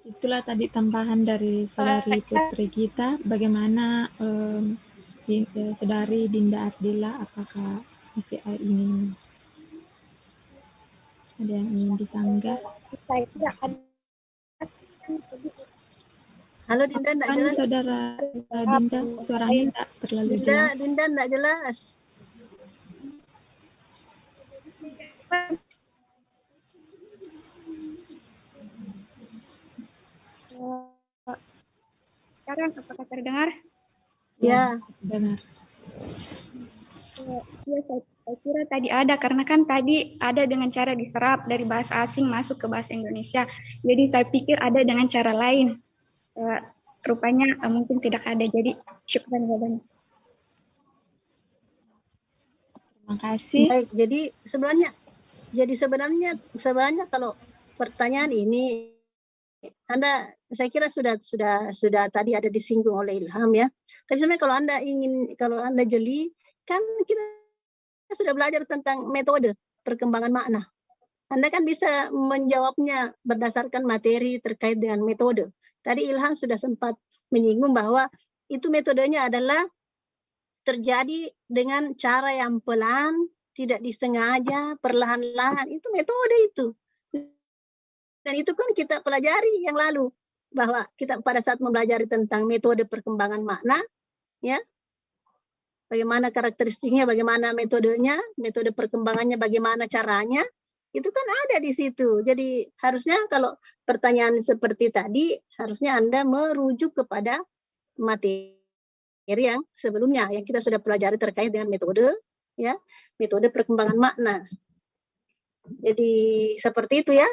Itulah tadi tambahan dari Saudari Putri Gita. Bagaimana Saudari Dinda Ardila, apakah masih ingin ada yang ingin ditanggap? Halo Dinda, enggak jelas. Saudara Dinda, suaranya enggak terlalu jelas. Dinda enggak jelas. sekarang apakah terdengar? Ya. Benar. Ya, saya kira tadi ada, karena kan tadi ada dengan cara diserap dari bahasa asing masuk ke bahasa Indonesia. Jadi saya pikir ada dengan cara lain. Rupanya mungkin tidak ada. Jadi syukran jawabannya. Terima kasih. Baik, jadi sebenarnya kalau pertanyaan ini saya kira sudah tadi ada disinggung oleh Ilham ya. Tapi sebenarnya kalau Anda jeli, kan kita sudah belajar tentang metode perkembangan makna. Anda kan bisa menjawabnya berdasarkan materi terkait dengan metode. Tadi Ilham sudah sempat menyinggung bahwa itu metodenya adalah terjadi dengan cara yang pelan, tidak disengaja, perlahan-lahan. Itu metode itu. Dan itu kan kita pelajari yang lalu, bahwa kita pada saat mempelajari tentang metode perkembangan makna, ya, bagaimana karakteristiknya, bagaimana metodenya, metode perkembangannya, bagaimana caranya, itu kan ada di situ. Jadi harusnya kalau pertanyaan seperti tadi, harusnya Anda merujuk kepada materi yang sebelumnya, yang kita sudah pelajari terkait dengan metode, ya, metode perkembangan makna. Jadi seperti itu ya.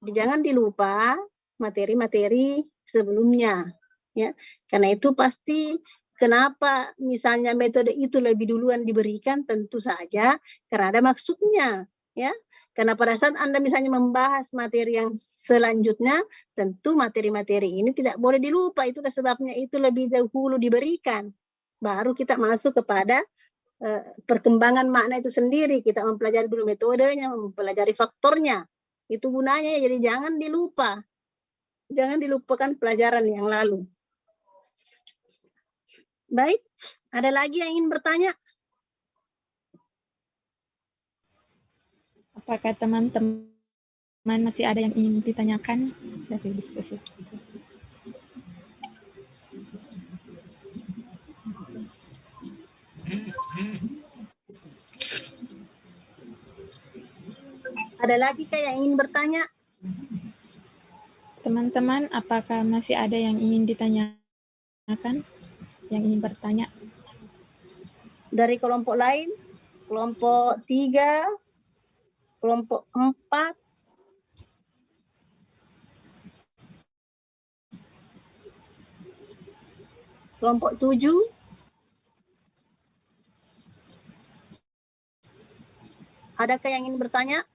Jangan dilupa materi-materi sebelumnya, ya. Karena itu pasti kenapa misalnya metode itu lebih duluan diberikan, tentu saja karena ada maksudnya, ya. Karena pada saat Anda misalnya membahas materi yang selanjutnya, tentu materi-materi ini tidak boleh dilupa. Itulah sebabnya itu lebih dahulu diberikan. Baru kita masuk kepada perkembangan makna itu sendiri. Kita mempelajari dulu metodenya, mempelajari faktornya. Itu gunanya, jadi jangan dilupa. Jangan dilupakan pelajaran yang lalu. Baik, ada lagi yang ingin bertanya? Apakah teman-teman masih ada yang ingin ditanyakan dari diskusi? Ada lagi kah yang ingin bertanya? Teman-teman, apakah masih ada yang ingin ditanyakan? Yang ingin bertanya? Dari kelompok lain? Kelompok 3? Kelompok 4? Kelompok 7? Adakah yang ingin bertanya?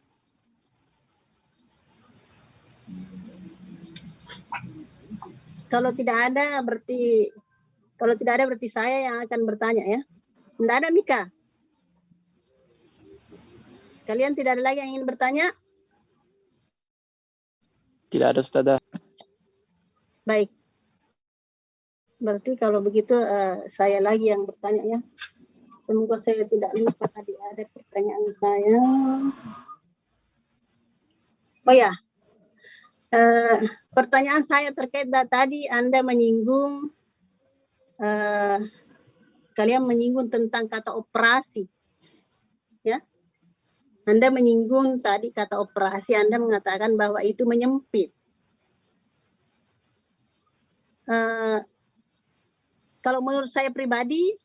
Kalau tidak ada berarti saya yang akan bertanya ya. Tidak ada, Mika? Kalian tidak ada lagi yang ingin bertanya? Tidak ada, Ustazah. Baik. Berarti kalau begitu saya lagi yang bertanya ya. Semoga saya tidak lupa tadi ada pertanyaan saya. Oh ya. Pertanyaan saya terkait tadi Anda menyinggung, kalian menyinggung tentang kata operasi, ya. Anda menyinggung tadi kata operasi, Anda mengatakan bahwa itu menyempit. Kalau menurut saya pribadi,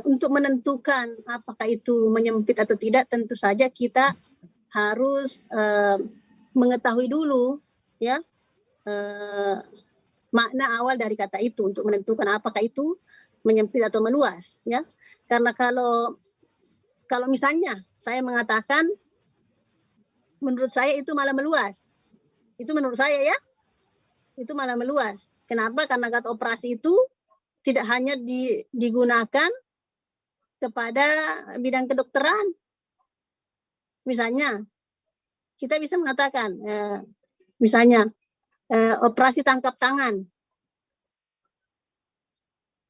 untuk menentukan apakah itu menyempit atau tidak, tentu saja kita harus mengetahui dulu ya makna awal dari kata itu untuk menentukan apakah itu menyempit atau meluas ya. Karena kalau misalnya saya mengatakan menurut saya itu malah meluas. Itu menurut saya ya. Itu malah meluas. Kenapa? Karena kata operasi itu tidak hanya digunakan kepada bidang kedokteran. Misalnya, kita bisa mengatakan, misalnya, operasi tangkap tangan.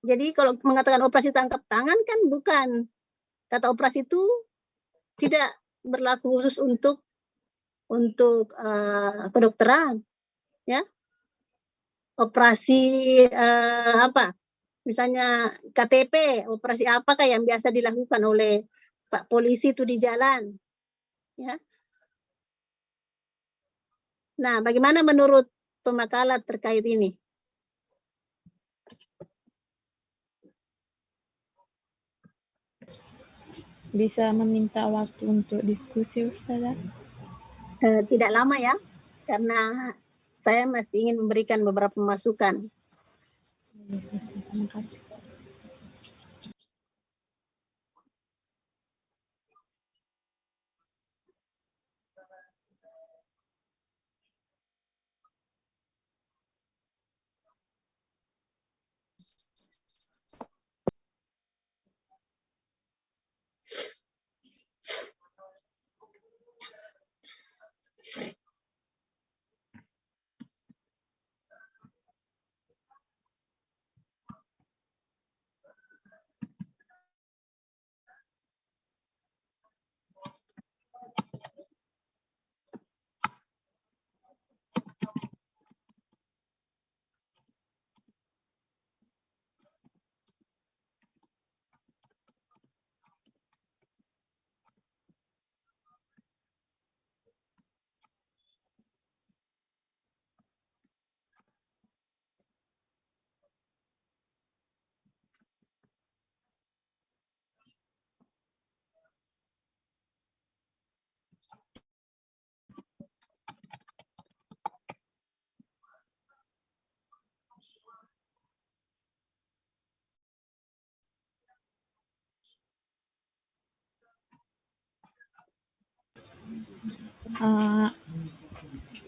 Jadi kalau mengatakan operasi tangkap tangan kan bukan, kata operasi itu tidak berlaku khusus untuk kedokteran, ya. Operasi apa? Misalnya KTP, operasi apakah yang biasa dilakukan oleh Pak Polisi itu di jalan? Ya. Nah, bagaimana menurut pemakalan terkait ini? Bisa meminta waktu untuk diskusi, Ustazah? Tidak lama ya, karena saya masih ingin memberikan beberapa masukan. Terima kasih.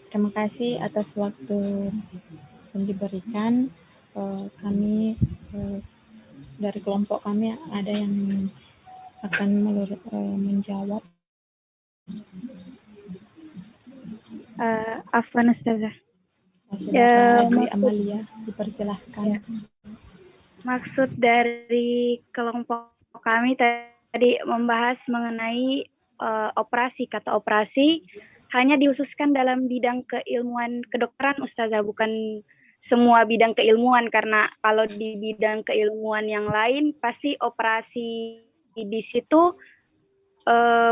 Terima kasih atas waktu yang diberikan. Kami dari kelompok kami ada yang akan menjawab. Afwan Ustazah. Saudara Amalia, dipersilahkan. Maksud dari kelompok kami tadi membahas mengenai operasi. Kata operasi hanya dikhususkan dalam bidang keilmuan kedokteran, Ustazah, bukan semua bidang keilmuan, karena kalau di bidang keilmuan yang lain pasti operasi di situ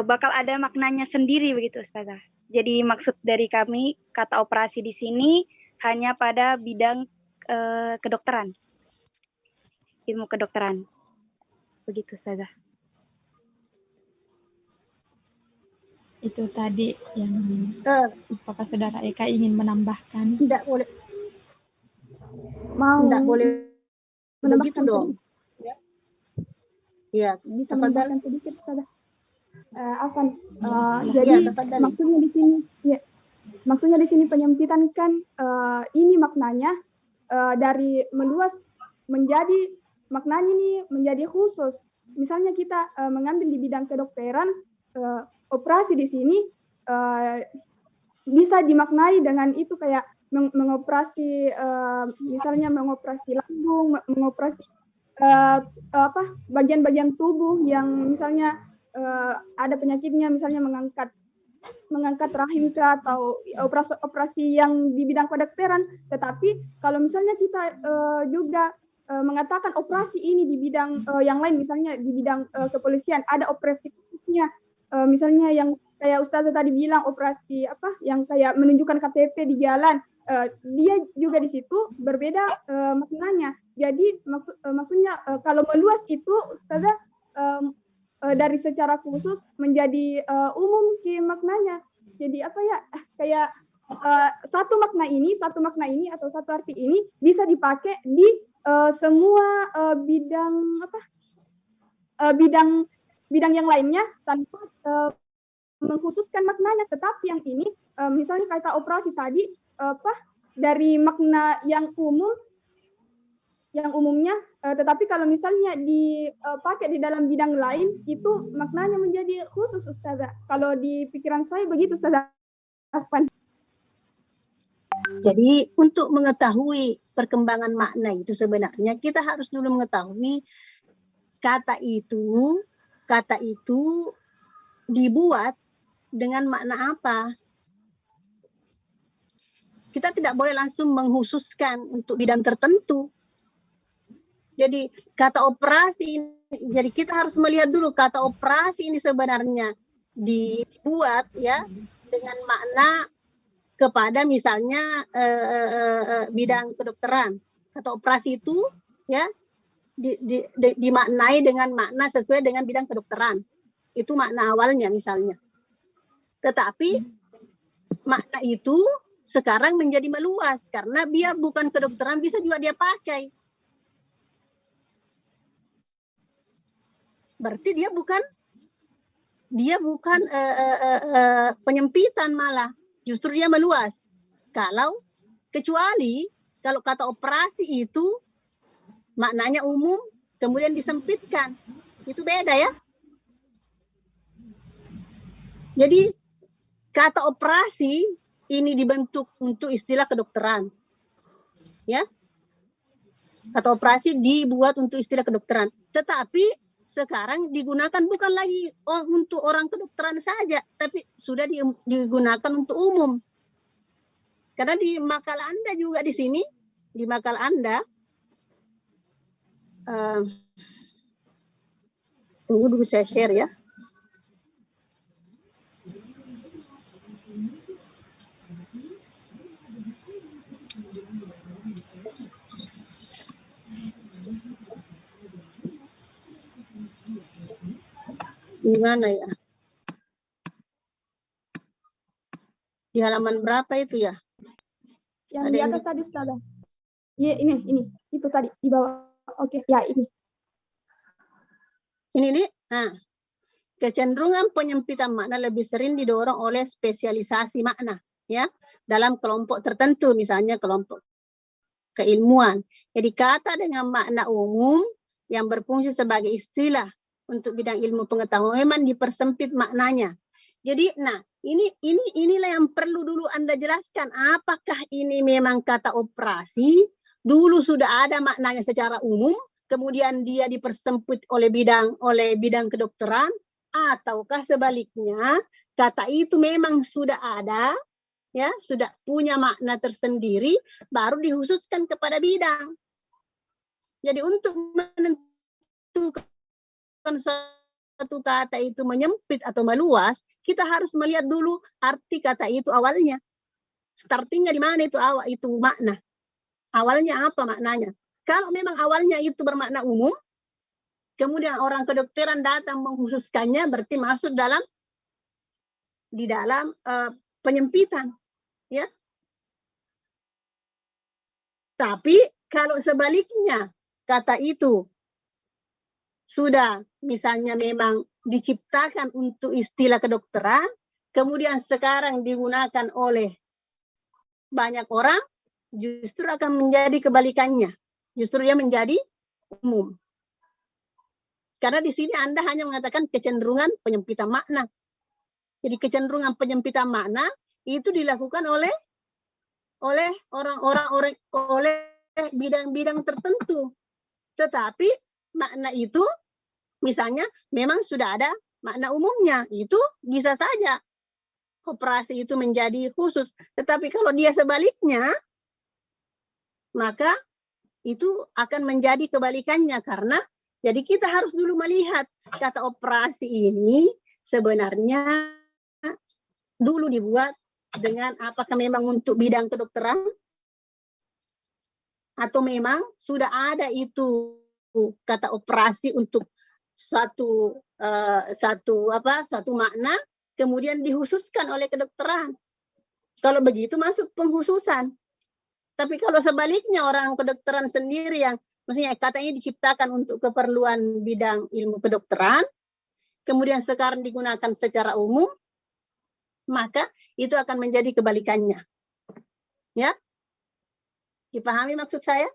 bakal ada maknanya sendiri begitu, Ustazah. Jadi maksud dari kami kata operasi di sini hanya pada bidang kedokteran, ilmu kedokteran, begitu, Ustazah. Itu tadi yang apakah Saudara Eka ingin menambahkan? Tidak boleh. Tidak boleh menambahkan dong. Ya, bisa menambahkan sedikit, Ustazah. Jadi maksudnya di sini, maksudnya di sini penyempitan kan ini maknanya dari meluas menjadi maknanya ini menjadi khusus. Misalnya kita mengambil di bidang kedokteran, operasi di sini bisa dimaknai dengan itu kayak mengoperasi, misalnya mengoperasi lambung, mengoperasi bagian-bagian tubuh yang misalnya ada penyakitnya, misalnya mengangkat rahim atau operasi yang di bidang kedokteran. Tetapi kalau misalnya kita juga mengatakan operasi ini di bidang yang lain, misalnya di bidang kepolisian ada operasi khususnya, misalnya yang kayak Ustazah tadi bilang operasi yang kayak menunjukkan KTP di jalan, dia juga di situ berbeda maknanya. Jadi maksudnya kalau meluas itu Ustazah dari secara khusus menjadi umum maknanya. Jadi kayak satu makna ini atau satu arti ini bisa dipakai di semua bidang yang lainnya tanpa mengkhususkan maknanya. Tetapi yang ini misalnya kata operasi tadi dari makna yang umumnya, tetapi kalau misalnya dipakai di dalam bidang lain itu maknanya menjadi khusus, Ustazah. Kalau di pikiran saya begitu, Ustazah. Jadi untuk mengetahui perkembangan makna itu sebenarnya kita harus dulu mengetahui kata itu dibuat dengan makna apa. Kita tidak boleh langsung mengkhususkan untuk bidang tertentu. Jadi kata operasi, jadi kita harus melihat dulu kata operasi ini sebenarnya dibuat ya dengan makna kepada misalnya bidang kedokteran. Kata operasi itu ya dimaknai dengan makna sesuai dengan bidang kedokteran. Itu makna awalnya misalnya. Tetapi makna itu sekarang menjadi meluas karena biar bukan kedokteran bisa juga dia pakai. Berarti dia bukan penyempitan, malah justru dia meluas. Kecuali kalau kata operasi itu maknanya umum kemudian disempitkan, itu beda ya. Jadi kata operasi ini dibentuk untuk istilah kedokteran, ya. Kata operasi dibuat untuk istilah kedokteran, tetapi sekarang digunakan bukan lagi untuk orang kedokteran saja, tapi sudah digunakan untuk umum. Karena di makalah Anda juga di sini, di makalah Anda, tunggu dulu saya share ya. Gimana ya? Di halaman berapa itu ya? Yang di atas tadi, Ustazah. Iya, ini. Itu tadi, di bawah. Oke, ya ini. Ini nih. Nah, kecenderungan penyempitan makna lebih sering didorong oleh spesialisasi makna, ya, dalam kelompok tertentu, misalnya kelompok keilmuan. Jadi kata dengan makna umum yang berfungsi sebagai istilah untuk bidang ilmu pengetahuan memang dipersempit maknanya. Jadi, nah, inilah yang perlu dulu Anda jelaskan. Apakah ini memang kata operasi dulu sudah ada maknanya secara umum, kemudian dia dipersempit oleh bidang kedokteran, ataukah sebaliknya kata itu memang sudah ada, ya, sudah punya makna tersendiri, baru dikhususkan kepada bidang. Jadi untuk menentukan satu kata itu menyempit atau meluas, kita harus melihat dulu arti kata itu awalnya. Startingnya di mana itu makna. Awalnya apa maknanya? Kalau memang awalnya itu bermakna umum, kemudian orang kedokteran datang mengkhususkannya, berarti masuk di dalam penyempitan, ya. Tapi kalau sebaliknya kata itu sudah misalnya memang diciptakan untuk istilah kedokteran, kemudian sekarang digunakan oleh banyak orang, justru akan menjadi kebalikannya. Justru dia menjadi umum. Karena di sini Anda hanya mengatakan kecenderungan penyempitan makna. Jadi kecenderungan penyempitan makna itu dilakukan oleh orang-orang, oleh bidang-bidang tertentu. Tetapi makna itu misalnya memang sudah ada makna umumnya, itu bisa saja operasi itu menjadi khusus. Tetapi kalau dia sebaliknya, maka itu akan menjadi kebalikannya. Karena jadi kita harus dulu melihat kata operasi ini sebenarnya dulu dibuat dengan apakah memang untuk bidang kedokteran atau memang sudah ada itu kata operasi untuk satu makna kemudian dikhususkan oleh kedokteran. Kalau begitu masuk pengkhususan. Tapi kalau sebaliknya orang kedokteran sendiri yang maksudnya katanya diciptakan untuk keperluan bidang ilmu kedokteran, kemudian sekarang digunakan secara umum, maka itu akan menjadi kebalikannya. Ya? Dipahami maksud saya?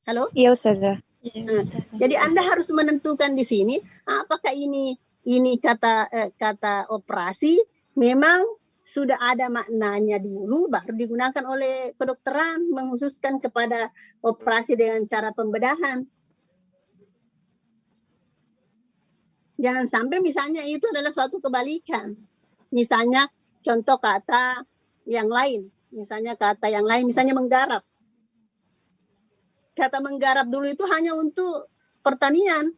Halo? Iya, Ustazah. Nah, jadi Anda harus menentukan di sini apakah ini kata operasi memang sudah ada maknanya dulu baru digunakan oleh kedokteran mengkhususkan kepada operasi dengan cara pembedahan. Jangan sampai misalnya itu adalah suatu kebalikan. Misalnya contoh kata yang lain, misalnya menggarap. Kata menggarap dulu itu hanya untuk pertanian.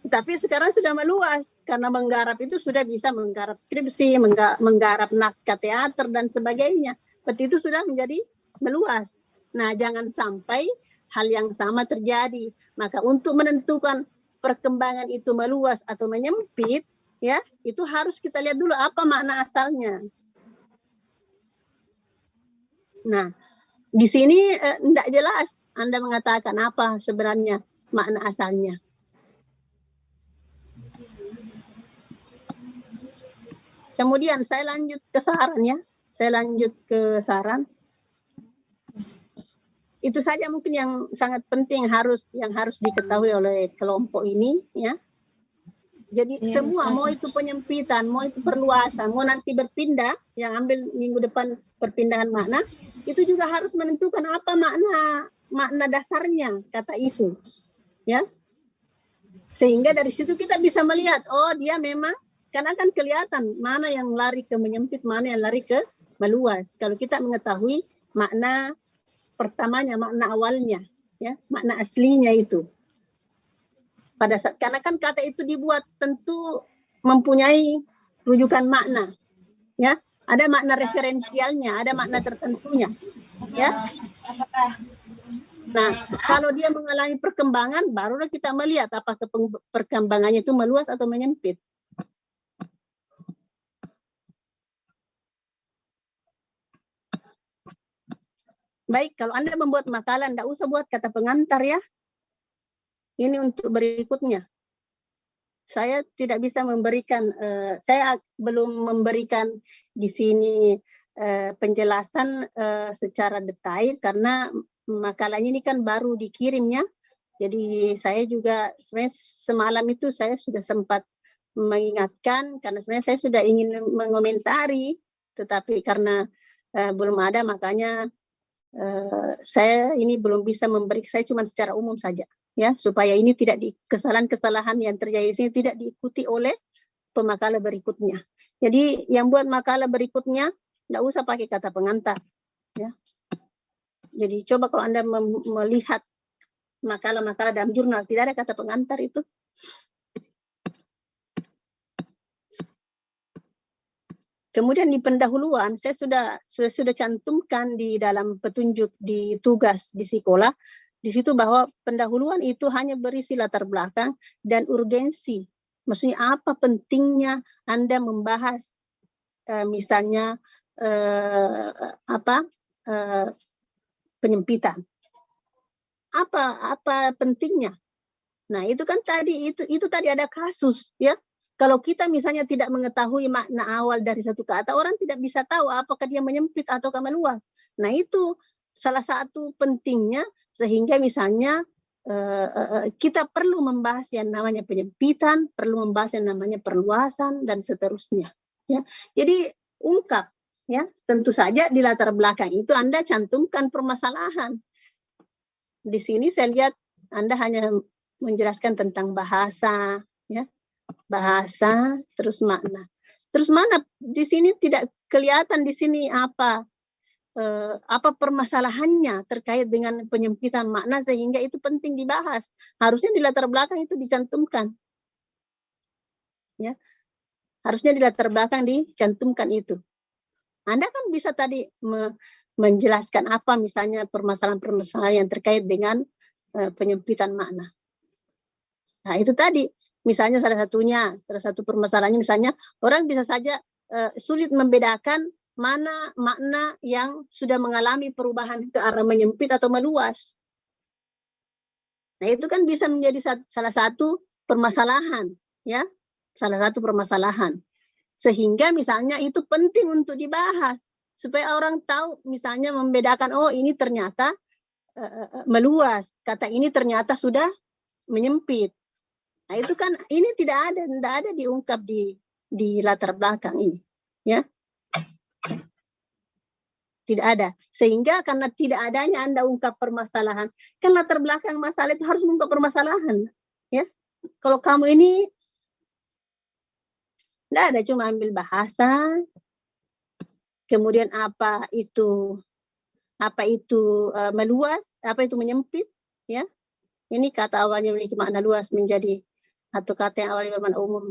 Tapi sekarang sudah meluas karena menggarap itu sudah bisa menggarap skripsi, menggarap naskah teater dan sebagainya. Seperti itu sudah menjadi meluas. Nah, jangan sampai hal yang sama terjadi. Maka untuk menentukan perkembangan itu meluas atau menyempit, ya, itu harus kita lihat dulu apa makna asalnya. Nah, di sini tidak jelas Anda mengatakan apa sebenarnya makna asalnya. Kemudian saya lanjut ke saran ya. Saya lanjut ke saran. Itu saja mungkin yang sangat penting yang harus diketahui oleh kelompok ini ya. Jadi semua mau itu penyempitan, mau itu perluasan, mau nanti berpindah yang ambil minggu depan perpindahan makna, itu juga harus menentukan apa makna dasarnya kata itu. Ya. Sehingga dari situ kita bisa melihat oh dia memang karena kan kelihatan mana yang lari ke menyempit, mana yang lari ke meluas. Kalau kita mengetahui makna pertamanya, makna awalnya, ya, makna aslinya itu. Pada saat karena kan kata itu dibuat tentu mempunyai rujukan makna, ya. Ada makna referensialnya, ada makna tertentunya, ya. Nah, kalau dia mengalami perkembangan, barulah kita melihat apakah perkembangannya itu meluas atau menyempit. Baik, kalau Anda membuat makalah, tidak usah buat kata pengantar ya. Ini untuk berikutnya. Saya tidak bisa memberikan, saya belum memberikan di sini penjelasan secara detail karena makalahnya ini kan baru dikirimnya. Jadi saya juga sebenarnya semalam itu saya sudah sempat mengingatkan karena sebenarnya saya sudah ingin mengomentari, tetapi karena belum ada makanya saya ini belum bisa memberi, saya cuma secara umum saja ya supaya ini tidak kesalahan-kesalahan yang terjadi di sini tidak diikuti oleh pemakalah berikutnya. Jadi yang buat makalah berikutnya tidak usah pakai kata pengantar ya. Jadi coba kalau Anda melihat makalah-makalah dalam jurnal tidak ada kata pengantar itu. Kemudian di pendahuluan saya sudah cantumkan di dalam petunjuk di tugas di sekolah di situ bahwa pendahuluan itu hanya berisi latar belakang dan urgensi. Maksudnya apa pentingnya Anda membahas misalnya penyempitan. Apa pentingnya? Nah, itu kan tadi itu tadi ada kasus ya. Kalau kita misalnya tidak mengetahui makna awal dari satu kata, orang tidak bisa tahu apakah dia menyempit atau meluas. Nah, itu salah satu pentingnya sehingga misalnya kita perlu membahas yang namanya penyempitan, perlu membahas yang namanya perluasan dan seterusnya. Ya, jadi ungkap ya. Tentu saja di latar belakang itu Anda cantumkan permasalahan. Di sini saya lihat Anda hanya menjelaskan tentang bahasa, ya. Bahasa terus makna. Terus mana di sini tidak kelihatan di sini apa permasalahannya terkait dengan penyempitan makna sehingga itu penting dibahas. Harusnya di latar belakang itu dicantumkan. Ya. Harusnya di latar belakang dicantumkan itu. Anda kan bisa tadi menjelaskan apa misalnya permasalahan-permasalahan yang terkait dengan penyempitan makna. Nah, itu tadi misalnya salah satu permasalahannya misalnya orang bisa saja sulit membedakan mana makna yang sudah mengalami perubahan ke arah menyempit atau meluas. Nah, itu kan bisa menjadi salah satu permasalahan, ya. Salah satu permasalahan. Sehingga misalnya itu penting untuk dibahas supaya orang tahu misalnya membedakan oh ini ternyata meluas, kata ini ternyata sudah menyempit. Nah, itu kan ini tidak ada diungkap di latar belakang ini, ya. Tidak ada. Sehingga karena tidak adanya Anda ungkap permasalahan, kan latar belakang masalah itu harus mengungkap permasalahan, ya. Kalau kamu ini tidak ada, cuma ambil bahasa, kemudian apa itu meluas, apa itu menyempit, ya. Ini kata awalnya memiliki makna luas menjadi atau kata yang awalnya bermakna umum.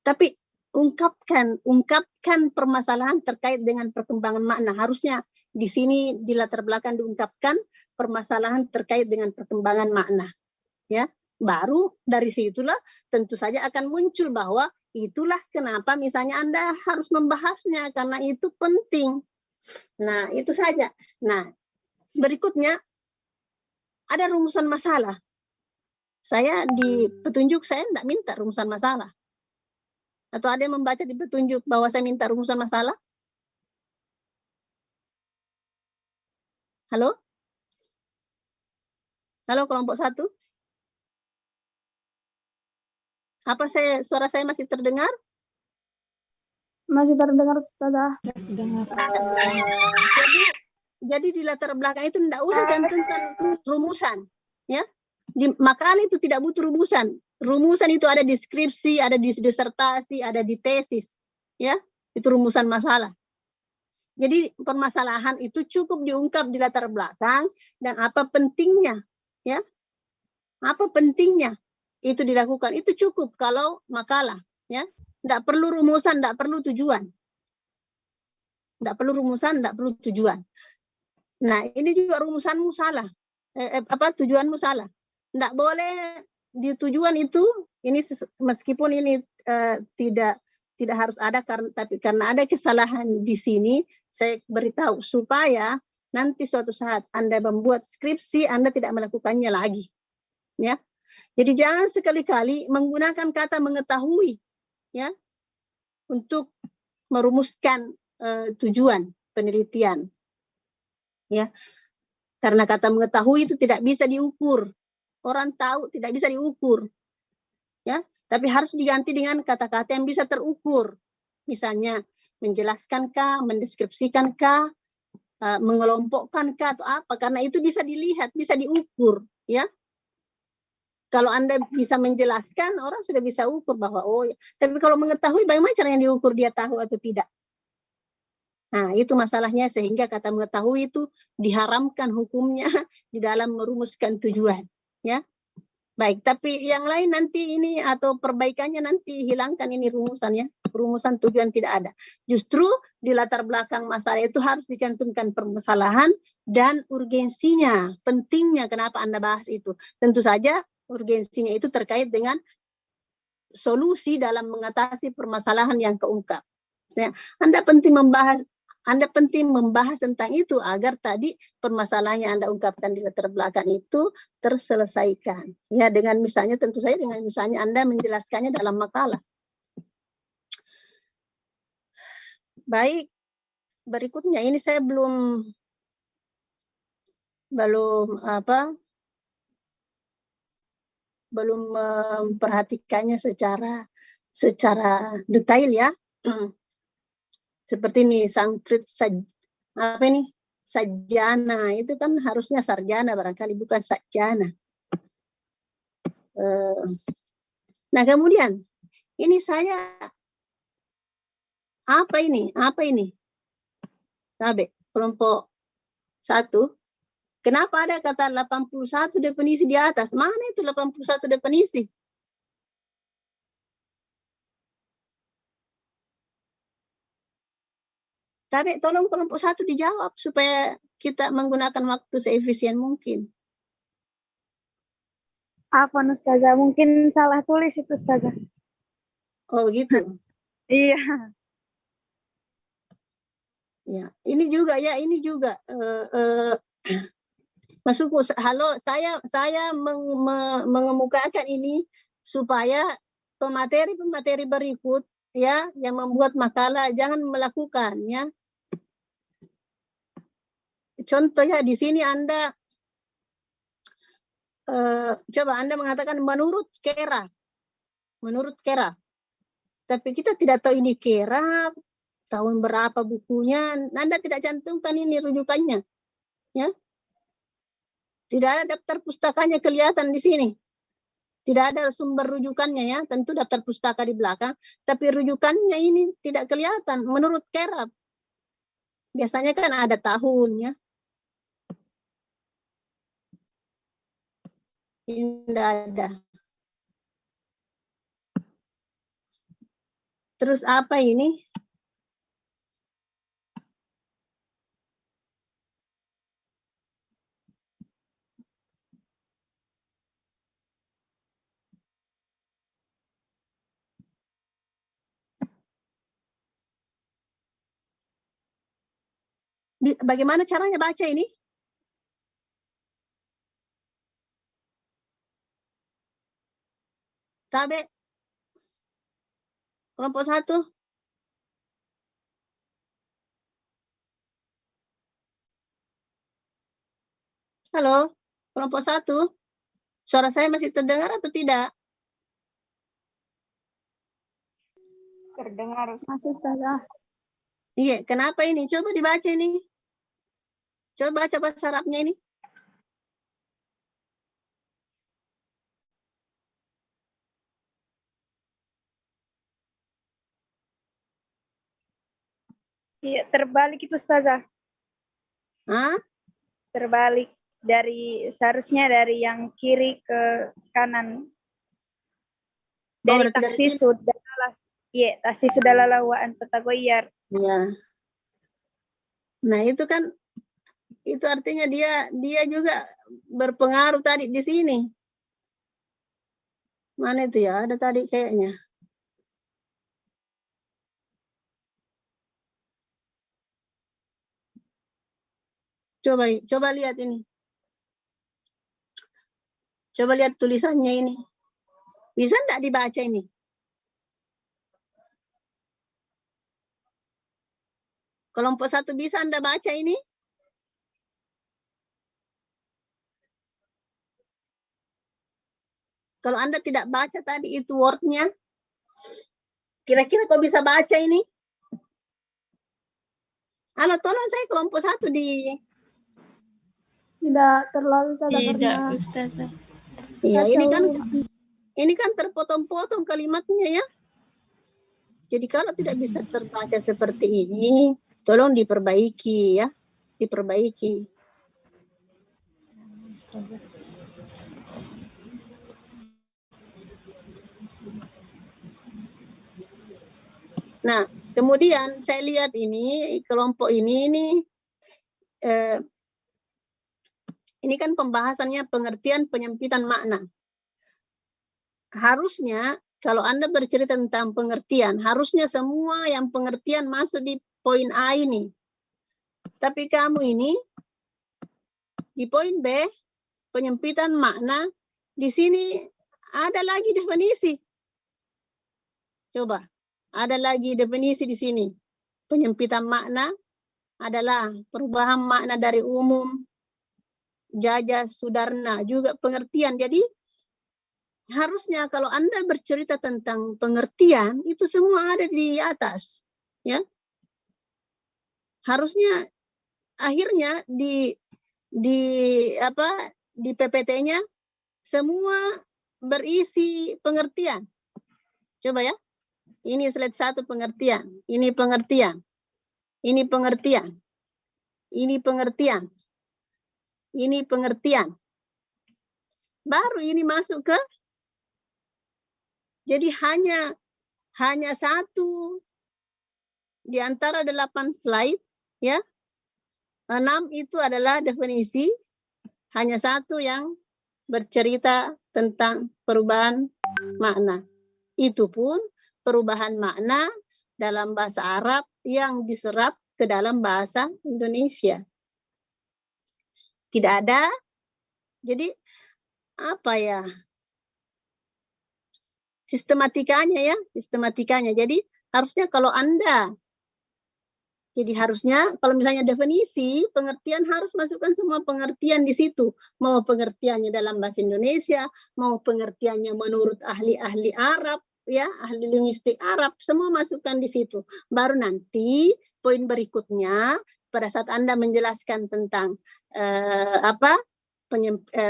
Tapi ungkapkan permasalahan terkait dengan perkembangan makna. Harusnya di sini di latar belakang diungkapkan permasalahan terkait dengan perkembangan makna. Ya, baru dari situlah tentu saja akan muncul bahwa itulah kenapa misalnya Anda harus membahasnya karena itu penting. Nah, itu saja. Nah, berikutnya ada rumusan masalah. Saya di petunjuk saya tidak minta rumusan masalah. Atau ada yang membaca di petunjuk bahwa saya minta rumusan masalah? Halo? Halo kelompok 1? Apa suara saya masih terdengar? Masih terdengar, Ustazah. Jadi di latar belakang itu tidak usah cantumkan rumusan, ya. Di makalah itu tidak butuh rumusan. Rumusan itu ada di skripsi, ada di disertasi, ada di tesis, ya. Itu rumusan masalah. Jadi permasalahan itu cukup diungkap di latar belakang dan apa pentingnya, ya. Apa pentingnya itu dilakukan, itu cukup kalau makalah, ya. Tidak perlu rumusan, tidak perlu tujuan. Tidak perlu rumusan, tidak perlu tujuan. Nah, ini juga rumusanmu salah. Tujuanmu salah. Tidak boleh di tujuan itu, ini meskipun ini tidak harus ada, tapi karena ada kesalahan di sini, saya beritahu supaya nanti suatu saat Anda membuat skripsi, Anda tidak melakukannya lagi. Ya. Jadi jangan sekali-kali menggunakan kata mengetahui, ya, untuk merumuskan tujuan penelitian. Ya, karena kata mengetahui itu tidak bisa diukur. Orang tahu tidak bisa diukur, ya. Tapi harus diganti dengan kata-kata yang bisa terukur. Misalnya menjelaskankah, mendeskripsikankah, mengelompokkankah atau apa? Karena itu bisa dilihat, bisa diukur, ya. Kalau Anda bisa menjelaskan, orang sudah bisa ukur bahwa oh, ya. Tapi kalau mengetahui, bagaimana caranya diukur dia tahu atau tidak? Nah, itu masalahnya sehingga kata mengetahui itu diharamkan hukumnya di dalam merumuskan tujuan, ya. Baik, tapi yang lain nanti ini atau perbaikannya nanti hilangkan ini rumusannya. Rumusan tujuan tidak ada. Justru di latar belakang masalah itu harus dicantumkan permasalahan dan urgensinya, pentingnya kenapa Anda bahas itu. Tentu saja urgensinya itu terkait dengan solusi dalam mengatasi permasalahan yang keungkap. Ya, Anda penting membahas tentang itu agar tadi permasalahan yang Anda ungkapkan di latar belakang itu terselesaikan. Ya, dengan misalnya tentu saja dengan misalnya Anda menjelaskannya dalam makalah. Baik, berikutnya ini saya belum memperhatikannya secara detail, ya. Seperti ini sangkrit sajana itu kan harusnya sarjana barangkali bukan sajana. Nah, kemudian ini saya apa ini? Sabe, kelompok 1. Kenapa ada kata 81 definisi di atas? Mana itu 81 definisi? Tapi tolong kelompok 1 dijawab supaya kita menggunakan waktu seefisien mungkin. Afwan Ustazah, mungkin salah tulis itu Ustazah. Oh gitu. Iya. Ya, ini juga ya, ini juga Masukku. Halo, saya mengemukakan ini supaya pemateri berikut, ya, yang membuat makalah jangan melakukan, ya. Contohnya di sini Anda coba Anda mengatakan menurut Kera, tapi kita tidak tahu ini Kera tahun berapa bukunya. Anda tidak cantumkan ini rujukannya, ya. Tidak ada daftar pustakanya kelihatan di sini. Tidak ada sumber rujukannya, ya. Tentu daftar pustaka di belakang, tapi rujukannya ini tidak kelihatan. Menurut Kera, biasanya kan ada tahun, ya. Tidak ada. Terus apa ini? Bagaimana caranya baca ini? Tabe. Kelompok 1. Halo, kelompok 1. Suara saya masih terdengar atau tidak? Terdengar, Masih, Ustazah. Iya, kenapa ini? Coba dibaca ini. Coba baca bahasa Arabnya ini. Iya, terbalik itu Ustazah. Hah? Terbalik seharusnya dari yang kiri ke kanan. Dari taksi sudah lalah. Iya, taksi sudah lalah wa anta tagoyyar. Iya. Nah, itu kan itu artinya dia juga berpengaruh tadi di sini. Mana itu ya? Ada tadi kayaknya. Coba lihat ini. Coba lihat tulisannya ini. Bisa enggak dibaca ini? Kelompok 1 bisa Anda baca ini? Kalau Anda tidak baca tadi itu word-nya, kira-kira kok bisa baca ini? Halo, tolong saya kelompok 1 di... Tidak terlalu, Ustazah, Tidak, karena Ustazah. Iya, kacau. ini kan terpotong-potong kalimatnya ya. Jadi kalau tidak bisa terbaca seperti ini, tolong diperbaiki ya, diperbaiki. Nah, kemudian saya lihat ini kelompok ini kan pembahasannya pengertian penyempitan makna. Harusnya kalau Anda bercerita tentang pengertian, harusnya semua yang pengertian masuk di poin A ini. Tapi kamu ini di poin B, penyempitan makna, di sini ada lagi definisi. Coba, ada lagi definisi di sini. Penyempitan makna adalah perubahan makna dari umum, jaja, sudarna, juga pengertian. Jadi harusnya kalau Anda bercerita tentang pengertian, itu semua ada di atas. Ya. Harusnya akhirnya di PPT-nya semua berisi pengertian. Coba ya. Ini slide 1 pengertian, ini pengertian. Ini pengertian. Ini pengertian. Ini pengertian. Baru ini masuk ke, jadi hanya 1 di antara 8 slide, ya. 6 itu adalah definisi, hanya 1 yang bercerita tentang perubahan makna. Itu pun perubahan makna dalam bahasa Arab yang diserap ke dalam bahasa Indonesia. Tidak ada, jadi apa ya, sistematikanya ya, sistematikanya. Jadi harusnya kalau Anda, jadi harusnya kalau misalnya definisi, pengertian harus masukkan semua pengertian di situ. Mau pengertiannya dalam bahasa Indonesia, mau pengertiannya menurut ahli-ahli Arab, ya, ahli linguistik Arab, semua masukkan di situ. Baru nanti poin berikutnya pada saat Anda menjelaskan tentang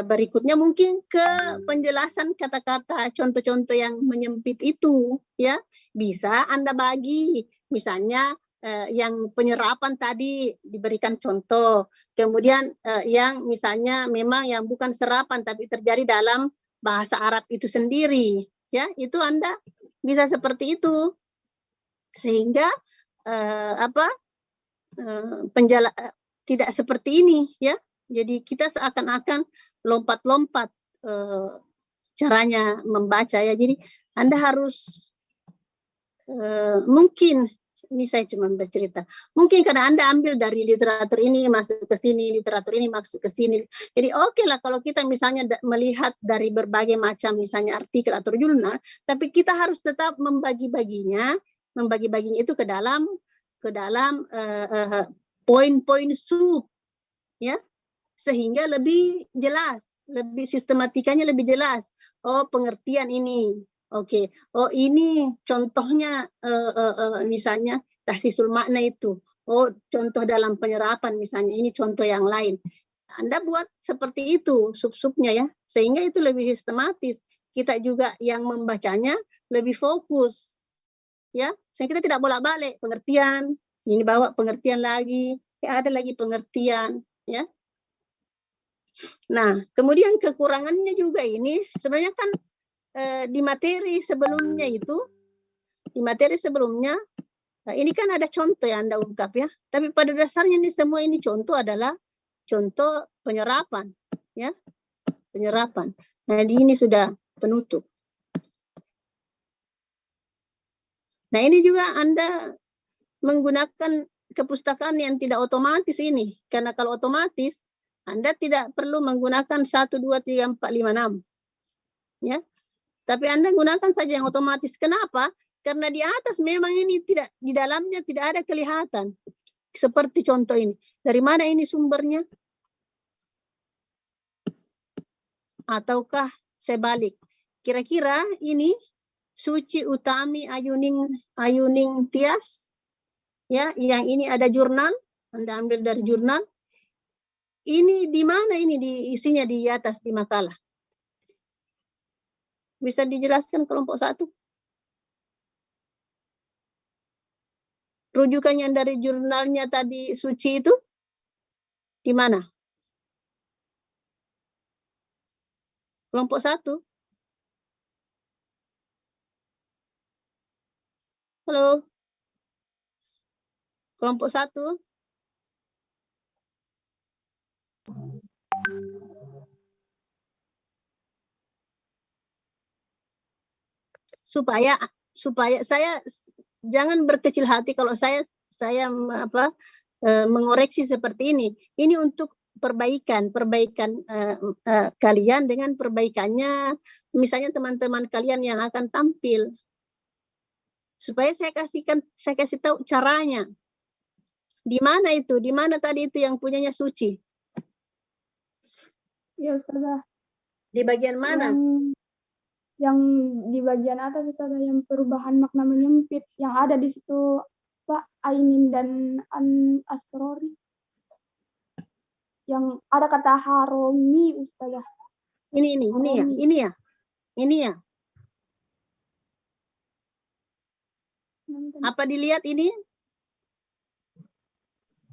berikutnya mungkin ke penjelasan kata-kata contoh-contoh yang menyempit itu, ya, bisa Anda bagi. Misalnya yang penyerapan tadi diberikan contoh. Kemudian yang misalnya memang yang bukan serapan tapi terjadi dalam bahasa Arab itu sendiri, ya itu Anda bisa seperti itu, sehingga tidak seperti ini, ya. Jadi kita seakan-akan lompat-lompat caranya membaca, ya. Jadi Anda harus mungkin ini saya cuma bercerita. Mungkin karena Anda ambil dari literatur ini masuk ke sini, literatur ini masuk ke sini. Jadi oke lah kalau kita misalnya melihat dari berbagai macam misalnya artikel atau jurnal, tapi kita harus tetap membagi-baginya itu ke dalam poin-poin sub, ya, sehingga lebih jelas, lebih sistematikanya lebih jelas. Oh, pengertian ini. Oke, oh ini contohnya misalnya tahsisul makna itu. Oh, contoh dalam penyerapan misalnya, ini contoh yang lain. Anda buat seperti itu sub-subnya, ya, sehingga itu lebih sistematis. Kita juga yang membacanya lebih fokus, ya, sehingga kita tidak bolak-balik pengertian, ini bawa pengertian lagi, ada lagi pengertian, ya. Nah, kemudian kekurangannya juga ini sebenarnya kan di materi sebelumnya ini kan ada contoh yang Anda ungkap, ya, tapi pada dasarnya ini semua ini contoh adalah contoh penyerapan, ya, penyerapan. Nah, ini sudah penutup. Nah, ini juga Anda menggunakan kepustakaan yang tidak otomatis ini, karena kalau otomatis Anda tidak perlu menggunakan 1, 2, 3, 4, 5, 6, ya. Tapi Anda gunakan saja yang otomatis. Kenapa? Karena di atas memang ini tidak, di dalamnya tidak ada kelihatan. Seperti contoh ini. Dari mana ini sumbernya? Ataukah sebalik? Kira-kira ini Suci Utami Ayuning Tias, ya, yang ini ada jurnal, Anda ambil dari jurnal. Ini di mana ini isinya di atas di makalah? Bisa dijelaskan kelompok 1? Rujukannya dari jurnalnya tadi Suci itu di mana? Kelompok 1. Halo. Kelompok 1. Supaya saya jangan berkecil hati kalau saya mengoreksi seperti ini. Ini untuk perbaikan kalian dengan perbaikannya misalnya teman-teman kalian yang akan tampil. Supaya saya kasih tahu caranya. Di mana itu? Di mana tadi itu yang punyanya Suci? Ya, Ustazah. Di bagian mana? Yang di bagian atas itu ada yang perubahan makna menyempit yang ada di situ Pak Ainin dan Asrori yang ada kata haromi, Ustazah. Ini ya. Apa dilihat ini?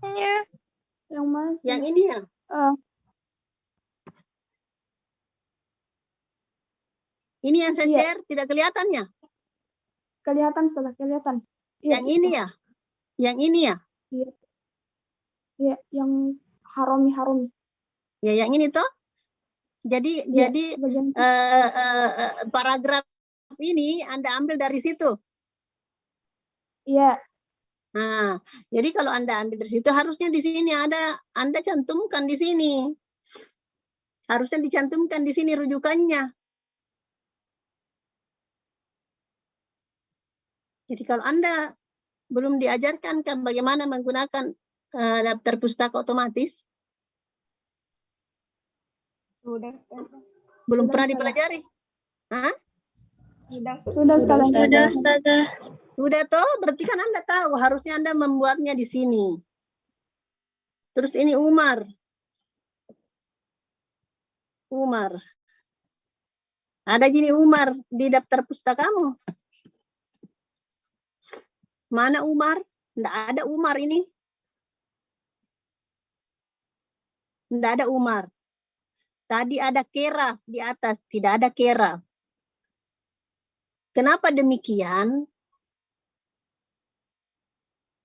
Ya. Yang mana? Yang ini ya. Ini yang saya share, tidak kelihatannya? Kelihatan, Ustazah, kelihatan. Yang ini ya? Yang ini ya? Iya, yang haromi. Ya, yang ini toh? Jadi paragraf ini Anda ambil dari situ? Iya. Nah, jadi kalau Anda ambil dari situ, harusnya di sini ada, Anda cantumkan di sini. Harusnya dicantumkan di sini rujukannya. Jadi kalau Anda belum diajarkan kan bagaimana menggunakan daftar pustaka otomatis? Sudah. Belum pernah dipelajari? Hah? Sudah, Ustazah. Sudah toh, berarti kan Anda tahu harusnya Anda membuatnya di sini. Terus ini Umar. Ada gini Umar di daftar pustakamu. Mana Umar? Tidak ada Umar ini. Tidak ada Umar. Tadi ada Kera di atas, tidak ada Kera. Kenapa demikian?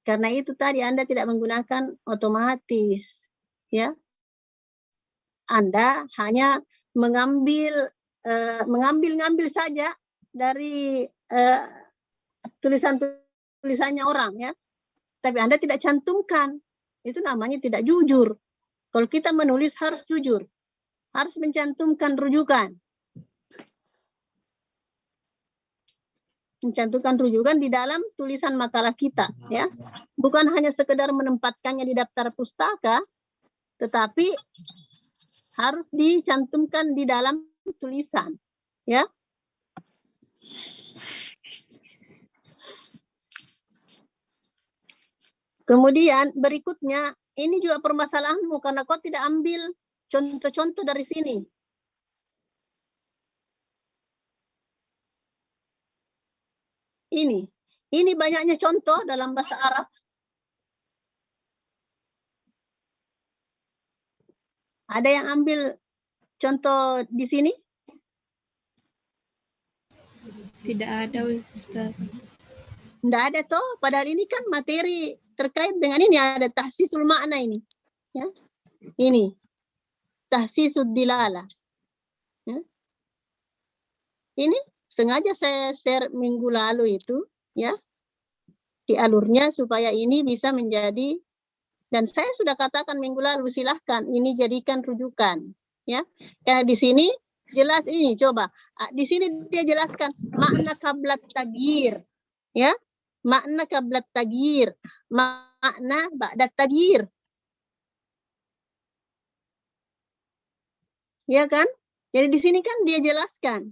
Karena itu tadi Anda tidak menggunakan otomatis, ya. Anda hanya mengambil saja dari tulisannya orang, ya. Tapi Anda tidak cantumkan. Itu namanya tidak jujur. Kalau kita menulis harus jujur. Harus mencantumkan rujukan. Mencantumkan rujukan di dalam tulisan makalah kita, ya. Bukan hanya sekedar menempatkannya di daftar pustaka, tetapi harus dicantumkan di dalam tulisan, ya. Kemudian berikutnya, ini juga permasalahanmu karena kau tidak ambil contoh-contoh dari sini. Ini banyaknya contoh dalam bahasa Arab. Ada yang ambil contoh di sini? Tidak ada, Ustaz. Tidak ada toh, padahal ini kan materi terkait dengan ini, ada tahsisul makna ini. Ya. Ini, tahsisul dilala. Ya. Ini sengaja saya share minggu lalu itu, ya, di alurnya supaya ini bisa menjadi, dan saya sudah katakan minggu lalu, silahkan ini jadikan rujukan, ya. Karena di sini jelas ini, coba di sini dia jelaskan makna qablat taghyir, ya, makna qablat taghyir, makna ba'da taghyir, ya kan? Jadi di sini kan dia jelaskan.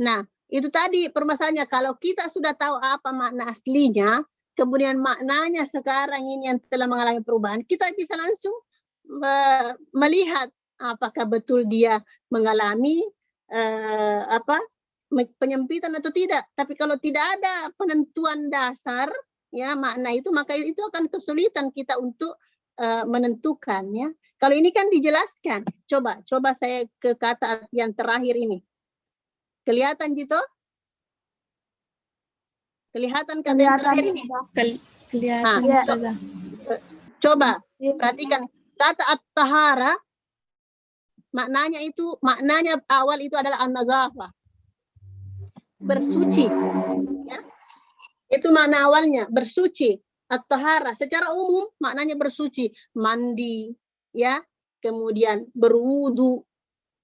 Nah, itu tadi permasalahannya, kalau kita sudah tahu apa makna aslinya, kemudian maknanya sekarang ini yang telah mengalami perubahan, kita bisa langsung melihat apakah betul dia mengalami penyempitan atau tidak. Tapi kalau tidak ada penentuan dasar, ya, makna itu, maka itu akan kesulitan kita untuk menentukan, ya. Kalau ini kan dijelaskan. Coba saya ke kata yang terakhir ini. Kelihatan gitu? Kelihatan kata yang terakhir ini? Kelihatan. Coba perhatikan kata at-tahara, maknanya awal itu adalah an-nazafah, bersuci, ya. Itu makna awalnya, bersuci. At-tahara secara umum maknanya bersuci, mandi, ya, kemudian berwudu.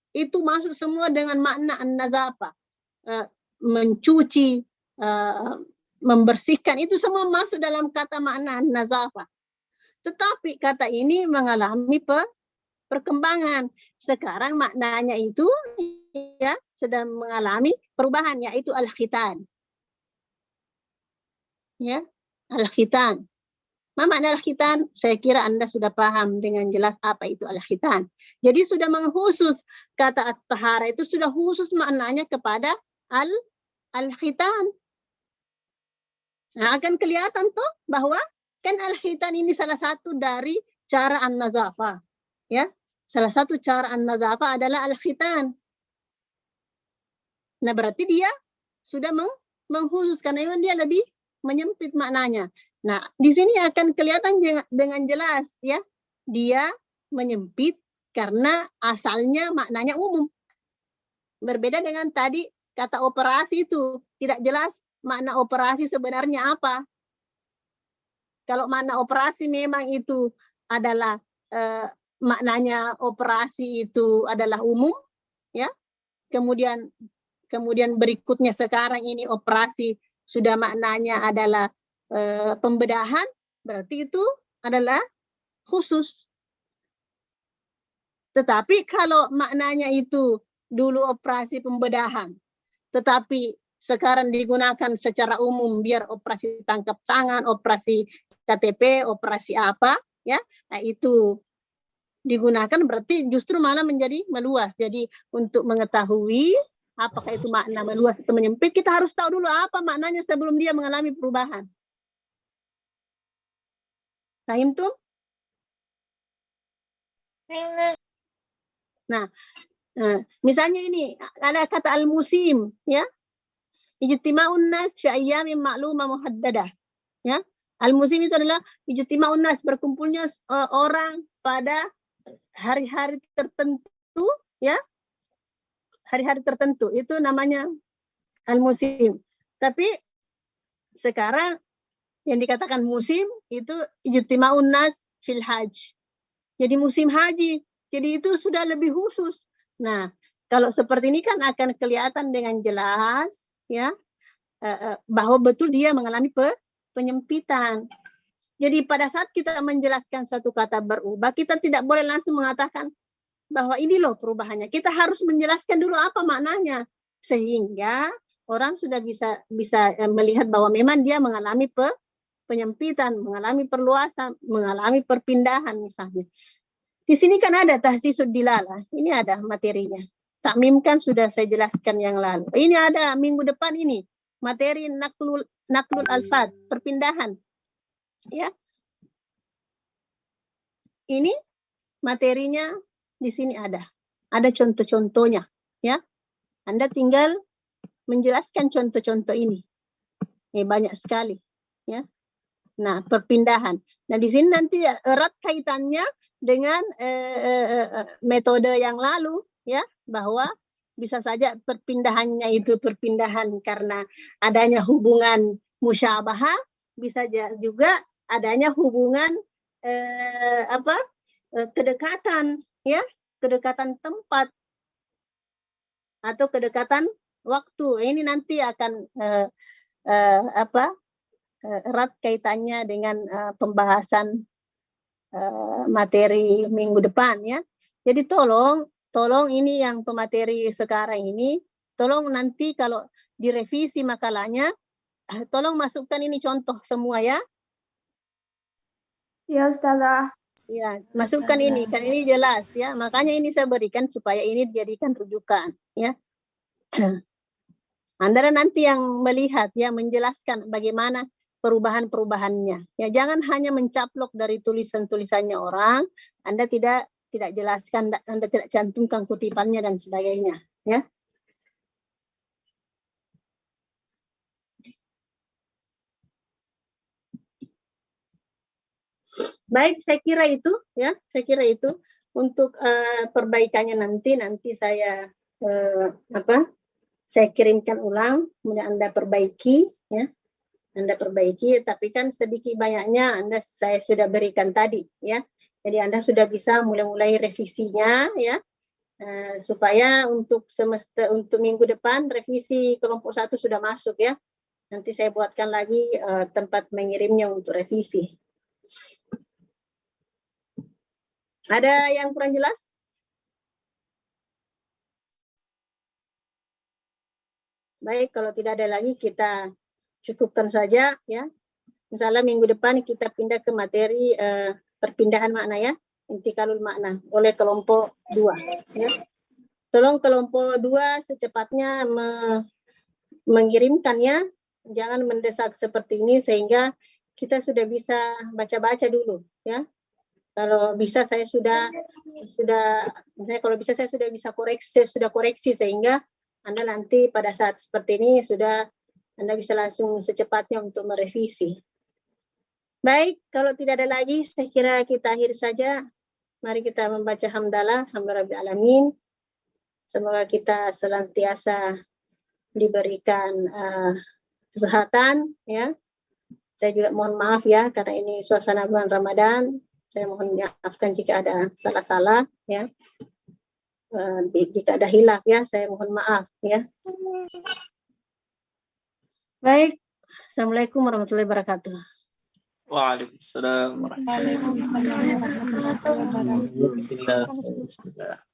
Itu masuk semua dengan makna an-nazafah, mencuci, membersihkan, itu semua masuk dalam kata makna an-nazafah. Tetapi kata ini mengalami perkembangan. Sekarang maknanya itu, ya, sedang mengalami perubahan, yaitu al-khitan. Ya, al-khitan. Apa makna al-khitan? Saya kira Anda sudah paham dengan jelas apa itu al-khitan. Jadi sudah mengkhusus, kata at-tahara itu sudah khusus maknanya kepada al-khitan. Nah, akan kelihatan tuh bahwa kan al-khitan ini salah satu dari cara an-nazafah, ya. Salah satu cara an-nazafah adalah al-khitan. Nah, berarti dia sudah mengkhusus karena memang dia lebih menyempit maknanya. Nah, di sini akan kelihatan dengan jelas, ya, dia menyempit karena asalnya maknanya umum. Berbeda dengan tadi kata operasi itu tidak jelas makna operasi sebenarnya apa. Kalau makna operasi memang itu adalah maknanya operasi itu adalah umum, ya. Kemudian berikutnya sekarang ini operasi sudah maknanya adalah pembedahan, berarti itu adalah khusus. Tetapi kalau maknanya itu dulu operasi pembedahan, tetapi sekarang digunakan secara umum biar operasi tangkap tangan, operasi KTP, operasi apa, ya, nah itu digunakan, berarti justru malah menjadi meluas. Jadi untuk mengetahui apakah itu makna meluas atau menyempit, kita harus tahu dulu apa maknanya sebelum dia mengalami perubahan. Fahimtum? Nah, misalnya ini ada kata al-musim, ya. Ijtima'un nas fi ayyamin ma'lumah muhaddadah. Ya. Al-musim itu adalah ijtima'un nas, berkumpulnya orang pada hari-hari tertentu, ya. Hari-hari tertentu itu namanya al-musim. Tapi sekarang yang dikatakan musim itu ijtima'un nas fil hajj. Jadi musim haji. Jadi itu sudah lebih khusus. Nah, kalau seperti ini kan akan kelihatan dengan jelas, ya, bahwa betul dia mengalami penyempitan. Jadi pada saat kita menjelaskan suatu kata berubah, kita tidak boleh langsung mengatakan bahwa ini loh perubahannya. Kita harus menjelaskan dulu apa maknanya, sehingga orang sudah bisa melihat bahwa memang dia mengalami penyempitan, mengalami perluasan, mengalami perpindahan misalnya. Di sini kan ada tahsisud dilalah. Ini ada materinya. Takmim kan sudah saya jelaskan yang lalu. Ini ada minggu depan ini materi naklul alfad, perpindahan. Ya. Ini materinya di sini ada. Ada contoh-contohnya, ya. Anda tinggal menjelaskan contoh-contoh ini. Ini banyak sekali, ya. Nah, perpindahan. Nah, di sini nanti erat kaitannya dengan metode yang lalu, ya, bahwa bisa saja perpindahannya itu perpindahan karena adanya hubungan musyabahah, bisa juga adanya hubungan kedekatan, ya, kedekatan tempat atau kedekatan waktu. Ini nanti akan erat kaitannya dengan pembahasan materi minggu depan, ya. Jadi tolong ini yang pemateri sekarang ini, tolong nanti kalau direvisi makalahnya, tolong masukkan ini contoh semua, ya. Ya, Ustazah. Ya, masukkan ini, kan ini jelas, ya. Makanya ini saya berikan supaya ini dijadikan rujukan, ya. Anda nanti yang melihat, ya, menjelaskan bagaimana perubahan-perubahannya. Ya, jangan hanya mencaplok dari tulisan-tulisannya orang, Anda tidak jelaskan, Anda tidak cantumkan kutipannya dan sebagainya, ya. Baik, saya kira itu, ya. Saya kira itu untuk perbaikannya nanti saya saya kirimkan ulang, kemudian Anda perbaiki, ya. Anda perbaiki, tapi kan sedikit banyaknya saya sudah berikan tadi, ya. Jadi Anda sudah bisa mulai revisinya, ya, supaya untuk minggu depan revisi kelompok 1 sudah masuk, ya. Nanti saya buatkan lagi tempat mengirimnya untuk revisi. Ada yang kurang jelas? Baik, kalau tidak ada lagi kita cukupkan saja, ya. Misalnya minggu depan kita pindah ke materi perpindahan makna, ya, intikalul makna oleh kelompok 2, ya. Tolong kelompok 2 secepatnya mengirimkannya, jangan mendesak seperti ini sehingga kita sudah bisa baca-baca dulu, ya. Kalau bisa saya sudah bisa koreksi sehingga Anda nanti pada saat seperti ini Anda bisa langsung secepatnya untuk merevisi. Baik, kalau tidak ada lagi, saya kira kita akhiri saja. Mari kita membaca hamdalah, alhamdulillahirabbil alamin. Semoga kita senantiasa diberikan kesehatan, ya. Saya juga mohon maaf, ya, karena ini suasana bulan Ramadan. Saya mohon maafkan jika ada salah-salah, ya. Jika ada hilaf, ya, saya mohon maaf, ya. Baik, assalamualaikum warahmatullahi wabarakatuh. Waalaikumsalam warahmatullahi wabarakatuh.